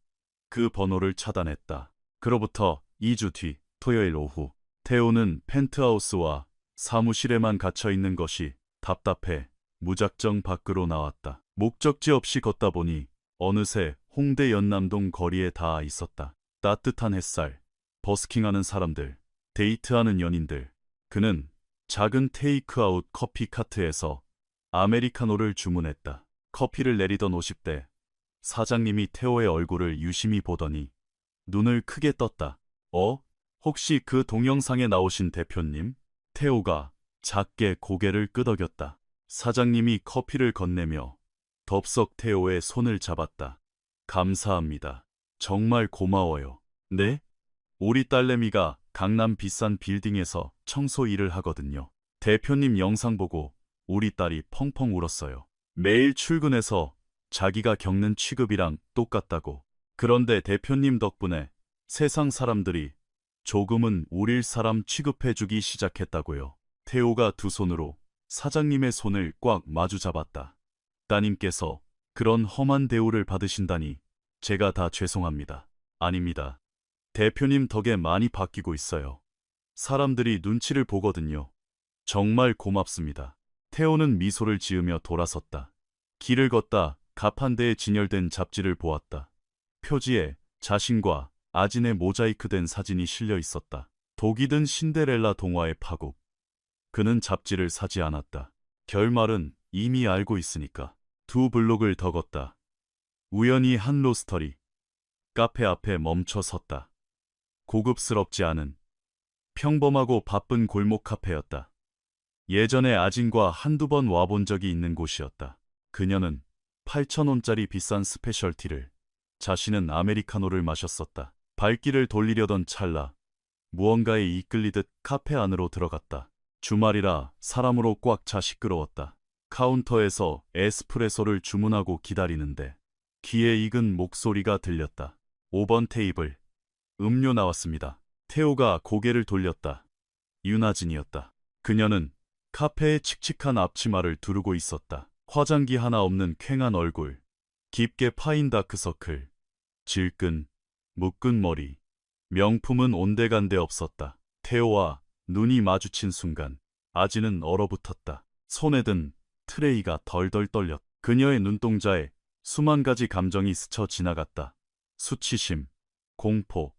그 번호를 차단했다. 그로부터 2주 뒤 토요일 오후, 태호는 펜트하우스와 사무실에만 갇혀있는 것이 답답해 무작정 밖으로 나왔다. 목적지 없이 걷다 보니 어느새 홍대 연남동 거리에 닿아 있었다. 따뜻한 햇살, 버스킹하는 사람들, 데이트하는 연인들. 그는 작은 테이크아웃 커피 카트에서 아메리카노를 주문했다. 커피를 내리던 50대 사장님이 태호의 얼굴을 유심히 보더니 눈을 크게 떴다. 혹시 그 동영상에 나오신 대표님? 태호가 작게 고개를 끄덕였다. 사장님이 커피를 건네며 덥석 태호의 손을 잡았다. 감사합니다. 정말 고마워요. 네? 우리 딸내미가 강남 비싼 빌딩에서 청소 일을 하거든요. 대표님 영상 보고 우리 딸이 펑펑 울었어요. 매일 출근해서 자기가 겪는 취급이랑 똑같다고. 그런데 대표님 덕분에 세상 사람들이 조금은 우릴 사람 취급해주기 시작했다고요. 태호가 두 손으로 사장님의 손을 꽉 마주 잡았다. 따님께서 그런 험한 대우를 받으신다니 제가 다 죄송합니다. 아닙니다. 대표님 덕에 많이 바뀌고 있어요. 사람들이 눈치를 보거든요. 정말 고맙습니다. 태호는 미소를 지으며 돌아섰다. 길을 걷다 가판대에 진열된 잡지를 보았다. 표지에 자신과 아진의 모자이크된 사진이 실려 있었다. 독이 든 신데렐라 동화의 파국. 그는 잡지를 사지 않았다. 결말은 이미 알고 있으니까. 2 블록을 더 걷다. 우연히 한 로스터리 카페 앞에 멈춰 섰다. 고급스럽지 않은 평범하고 바쁜 골목 카페였다. 예전에 아진과 한두 번 와본 적이 있는 곳이었다. 그녀는 8,000원짜리 비싼 스페셜티를, 자신은 아메리카노를 마셨었다. 발길을 돌리려던 찰나 무언가에 이끌리듯 카페 안으로 들어갔다. 주말이라 사람으로 꽉 차 시끄러웠다. 카운터에서 에스프레소를 주문하고 기다리는데 귀에 익은 목소리가 들렸다. 5번 테이블. 음료 나왔습니다. 태호가 고개를 돌렸다. 윤아진이었다. 그녀는 카페의 칙칙한 앞치마를 두르고 있었다. 화장기 하나 없는 퀭한 얼굴, 깊게 파인 다크서클, 질끈, 묶은 머리. 명품은 온데간데 없었다. 태호와 눈이 마주친 순간 아진은 얼어붙었다. 손에 든 트레이가 덜덜 떨렸다. 그녀의 눈동자에 수만 가지 감정이 스쳐 지나갔다. 수치심, 공포,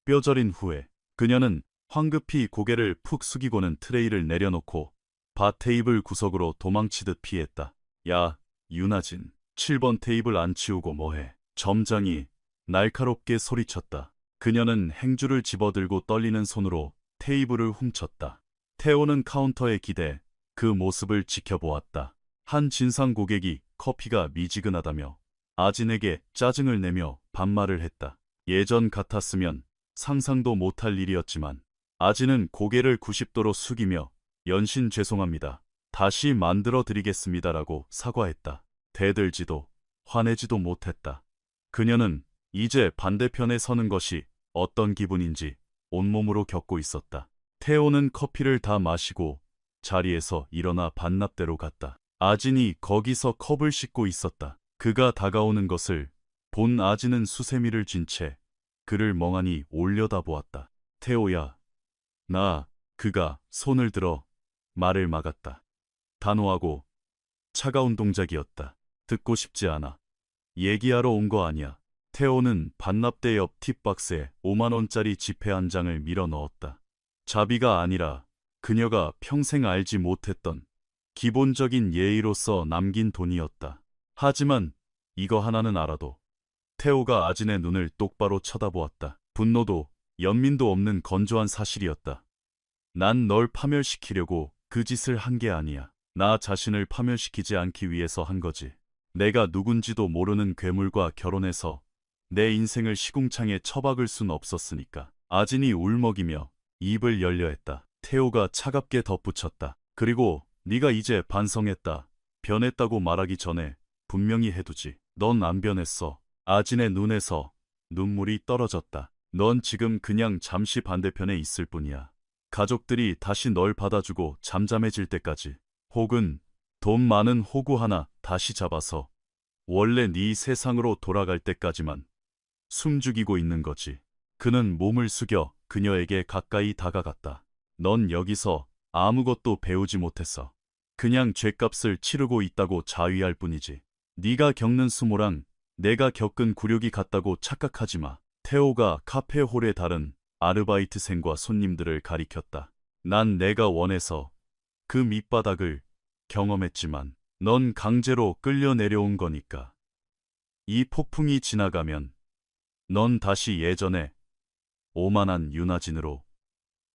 뼈저린 후회. 그녀는 황급히 고개를 푹 숙이고는 트레이를 내려놓고 바 테이블 구석으로 도망치듯 피했다. 야, 윤아진. 7번 테이블 안 치우고 뭐해. 점장이 날카롭게 소리쳤다. 그녀는 행주를 집어들고 떨리는 손으로 테이블을 훔쳤다. 태호는 카운터에 기대 그 모습을 지켜보았다. 한 진상 고객이 커피가 미지근하다며 아진에게 짜증을 내며 반말을 했다. 예전 같았으면 상상도 못할 일이었지만 아진은 고개를 90도로 숙이며 연신 죄송합니다. 다시 만들어 드리겠습니다라고 사과했다. 대들지도 화내지도 못했다. 그녀는 이제 반대편에 서는 것이 어떤 기분인지 온몸으로 겪고 있었다. 태호는 커피를 다 마시고 자리에서 일어나 반납대로 갔다. 아진이 거기서 컵을 씻고 있었다. 그가 다가오는 것을 본 아진은 수세미를 쥔 채 그를 멍하니 올려다보았다. 태호야, 그가 손을 들어 말을 막았다. 단호하고 차가운 동작이었다. 듣고 싶지 않아. 얘기하러 온 거 아니야. 태호는 반납대 옆 팁박스에 5만 원짜리 지폐 한 장을 밀어 넣었다. 자비가 아니라 그녀가 평생 알지 못했던 기본적인 예의로서 남긴 돈이었다. 하지만 이거 하나는 알아도 태호가 아진의 눈을 똑바로 쳐다보았다. 분노도 연민도 없는 건조한 사실이었다. 난 널 파멸시키려고 그 짓을 한 게 아니야. 나 자신을 파멸시키지 않기 위해서 한 거지. 내가 누군지도 모르는 괴물과 결혼해서 내 인생을 시궁창에 처박을 순 없었으니까. 아진이 울먹이며 입을 열려 했다. 태호가 차갑게 덧붙였다. 그리고 네가 이제 반성했다, 변했다고 말하기 전에 분명히 해두지. 넌 안 변했어. 아진의 눈에서 눈물이 떨어졌다. 넌 지금 그냥 잠시 반대편에 있을 뿐이야. 가족들이 다시 널 받아주고 잠잠해질 때까지. 혹은 돈 많은 호구 하나 다시 잡아서 원래 네 세상으로 돌아갈 때까지만 숨죽이고 있는 거지. 그는 몸을 숙여 그녀에게 가까이 다가갔다. 넌 여기서 아무것도 배우지 못했어. 그냥 죗값을 치르고 있다고 자위할 뿐이지. 네가 겪는 수모랑 내가 겪은 굴욕이 같다고 착각하지 마. 태호가 카페홀에 다른 아르바이트생과 손님들을 가리켰다. 난 내가 원해서 그 밑바닥을 경험했지만 넌 강제로 끌려 내려온 거니까. 이 폭풍이 지나가면 넌 다시 예전에 오만한 윤아진으로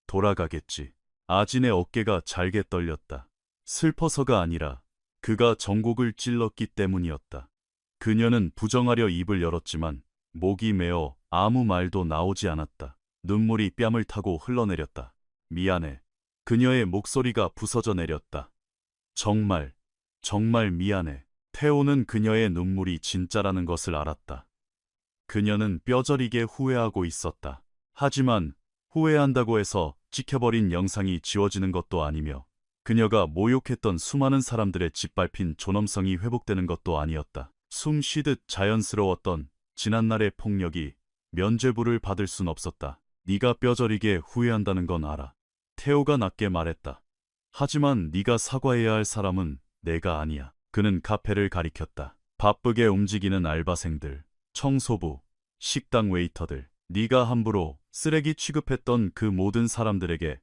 돌아가겠지. 아진의 어깨가 잘게 떨렸다. 슬퍼서가 아니라 그가 정곡을 찔렀기 때문이었다. 그녀는 부정하려 입을 열었지만 목이 메어 아무 말도 나오지 않았다. 눈물이 뺨을 타고 흘러내렸다. 미안해. 그녀의 목소리가 부서져 내렸다. 정말 미안해. 태호는 그녀의 눈물이 진짜라는 것을 알았다. 그녀는 뼈저리게 후회하고 있었다. 하지만 후회한다고 해서 찍혀버린 영상이 지워지는 것도 아니며 그녀가 모욕했던 수많은 사람들의 짓밟힌 존엄성이 회복되는 것도 아니었다. 숨 쉬듯 자연스러웠던 지난날의 폭력이 면죄부를 받을 순 없었다. 네가 뼈저리게 후회한다는 건 알아. 태호가 낮게 말했다. 하지만 네가 사과해야 할 사람은 내가 아니야. 그는 카페를 가리켰다. 바쁘게 움직이는 알바생들, 청소부, 식당 웨이터들, 네가 함부로 쓰레기 취급했던 그 모든 사람들에게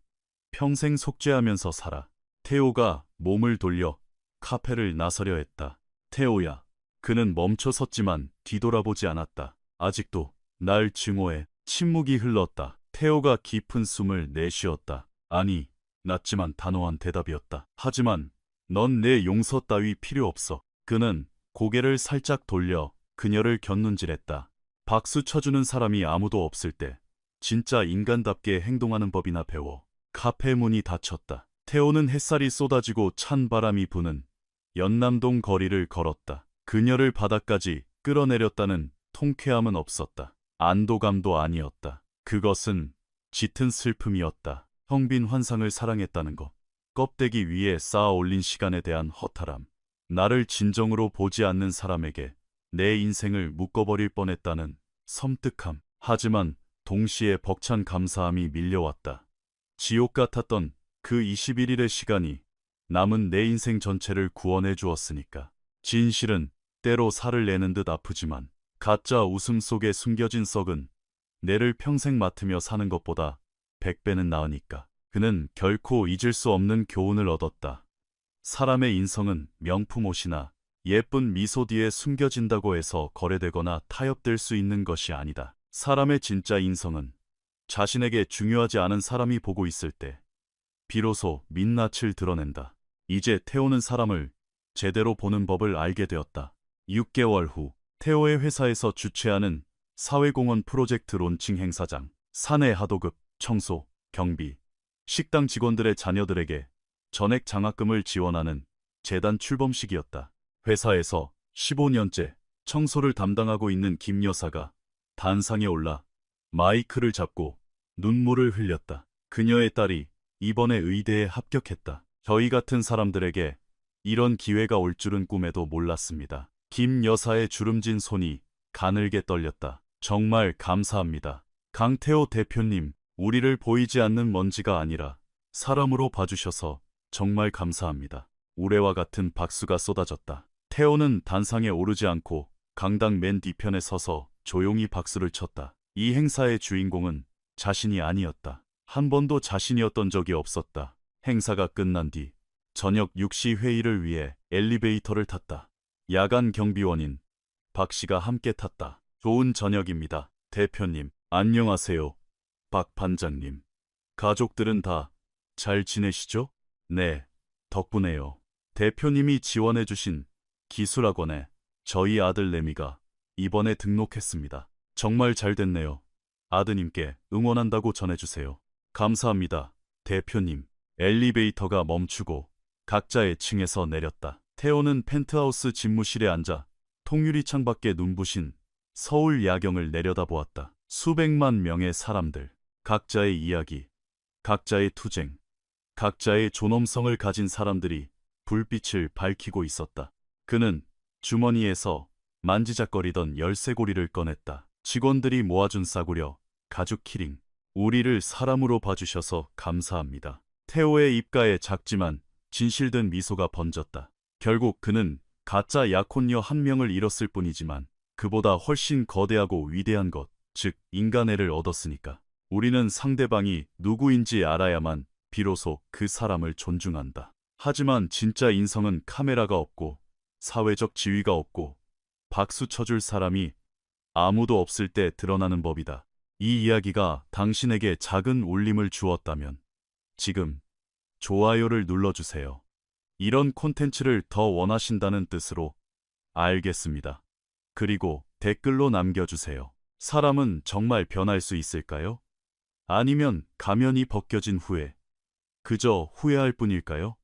평생 속죄하면서 살아. 태호가 몸을 돌려 카페를 나서려 했다. 태호야. 그는 멈춰 섰지만 뒤돌아보지 않았다. 아직도 날 증오해. 침묵이 흘렀다. 태호가 깊은 숨을 내쉬었다. 아니, 낮지만 단호한 대답이었다. 하지만 넌 내 용서 따위 필요 없어. 그는 고개를 살짝 돌려 그녀를 곁눈질했다. 박수 쳐주는 사람이 아무도 없을 때 진짜 인간답게 행동하는 법이나 배워. 카페 문이 닫혔다. 태호는 햇살이 쏟아지고 찬 바람이 부는 연남동 거리를 걸었다. 그녀를 바닥까지 끌어내렸다는 통쾌함은 없었다. 안도감도 아니었다. 그것은 짙은 슬픔이었다. 텅 빈 환상을 사랑했다는 것. 껍데기 위에 쌓아 올린 시간에 대한 허탈함. 나를 진정으로 보지 않는 사람에게 내 인생을 묶어버릴 뻔했다는 섬뜩함. 하지만 동시에 벅찬 감사함이 밀려왔다. 지옥 같았던 그 21일의 시간이 남은 내 인생 전체를 구원해 주었으니까. 진실은 때로 살을 내는 듯 아프지만 가짜 웃음 속에 숨겨진 썩은 내를 평생 맡으며 사는 것보다 100배는 나으니까. 그는 결코 잊을 수 없는 교훈을 얻었다. 사람의 인성은 명품 옷이나 예쁜 미소 뒤에 숨겨진다고 해서 거래되거나 타협될 수 있는 것이 아니다. 사람의 진짜 인성은 자신에게 중요하지 않은 사람이 보고 있을 때 비로소 민낯을 드러낸다. 이제 태호는 사람을 제대로 보는 법을 알게 되었다. 6개월 후 태호의 회사에서 주최하는 사회공헌 프로젝트 론칭 행사장. 사내 하도급, 청소, 경비, 식당 직원들의 자녀들에게 전액 장학금을 지원하는 재단 출범식이었다. 회사에서 15년째 청소를 담당하고 있는 김 여사가 단상에 올라 마이크를 잡고 눈물을 흘렸다. 그녀의 딸이 이번에 의대에 합격했다. 저희 같은 사람들에게 이런 기회가 올 줄은 꿈에도 몰랐습니다. 김 여사의 주름진 손이 가늘게 떨렸다. 정말 감사합니다. 강태호 대표님, 우리를 보이지 않는 먼지가 아니라 사람으로 봐주셔서 정말 감사합니다. 우레와 같은 박수가 쏟아졌다. 태호는 단상에 오르지 않고 강당 맨 뒤편에 서서 조용히 박수를 쳤다. 이 행사의 주인공은 자신이 아니었다. 한 번도 자신이었던 적이 없었다. 행사가 끝난 뒤 저녁 6시 회의를 위해 엘리베이터를 탔다. 야간 경비원인 박 씨가 함께 탔다. 좋은 저녁입니다. 대표님, 안녕하세요. 박 반장님. 가족들은 다 잘 지내시죠? 네, 덕분에요. 대표님이 지원해주신 기술학원에 저희 아들 레미가 이번에 등록했습니다. 정말 잘 됐네요. 아드님께 응원한다고 전해주세요. 감사합니다, 대표님. 엘리베이터가 멈추고 각자의 층에서 내렸다. 태호는 펜트하우스 집무실에 앉아 통유리 창밖에 눈부신 서울 야경을 내려다보았다. 수백만 명의 사람들, 각자의 이야기, 각자의 투쟁, 각자의 존엄성을 가진 사람들이 불빛을 밝히고 있었다. 그는 주머니에서 만지작거리던 열쇠고리를 꺼냈다. 직원들이 모아준 싸구려, 가죽 키링. 우리를 사람으로 봐주셔서 감사합니다. 태호의 입가에 작지만 진실된 미소가 번졌다. 결국 그는 가짜 약혼녀 한 명을 잃었을 뿐이지만 그보다 훨씬 거대하고 위대한 것, 즉 인간애를 얻었으니까. 우리는 상대방이 누구인지 알아야만 비로소 그 사람을 존중한다. 하지만 진짜 인성은 카메라가 없고 사회적 지위가 없고 박수 쳐줄 사람이 아무도 없을 때 드러나는 법이다. 이 이야기가 당신에게 작은 울림을 주었다면 지금 좋아요를 눌러주세요. 이런 콘텐츠를 더 원하신다는 뜻으로 알겠습니다. 그리고 댓글로 남겨주세요. 사람은 정말 변할 수 있을까요? 아니면 가면이 벗겨진 후에 그저 후회할 뿐일까요?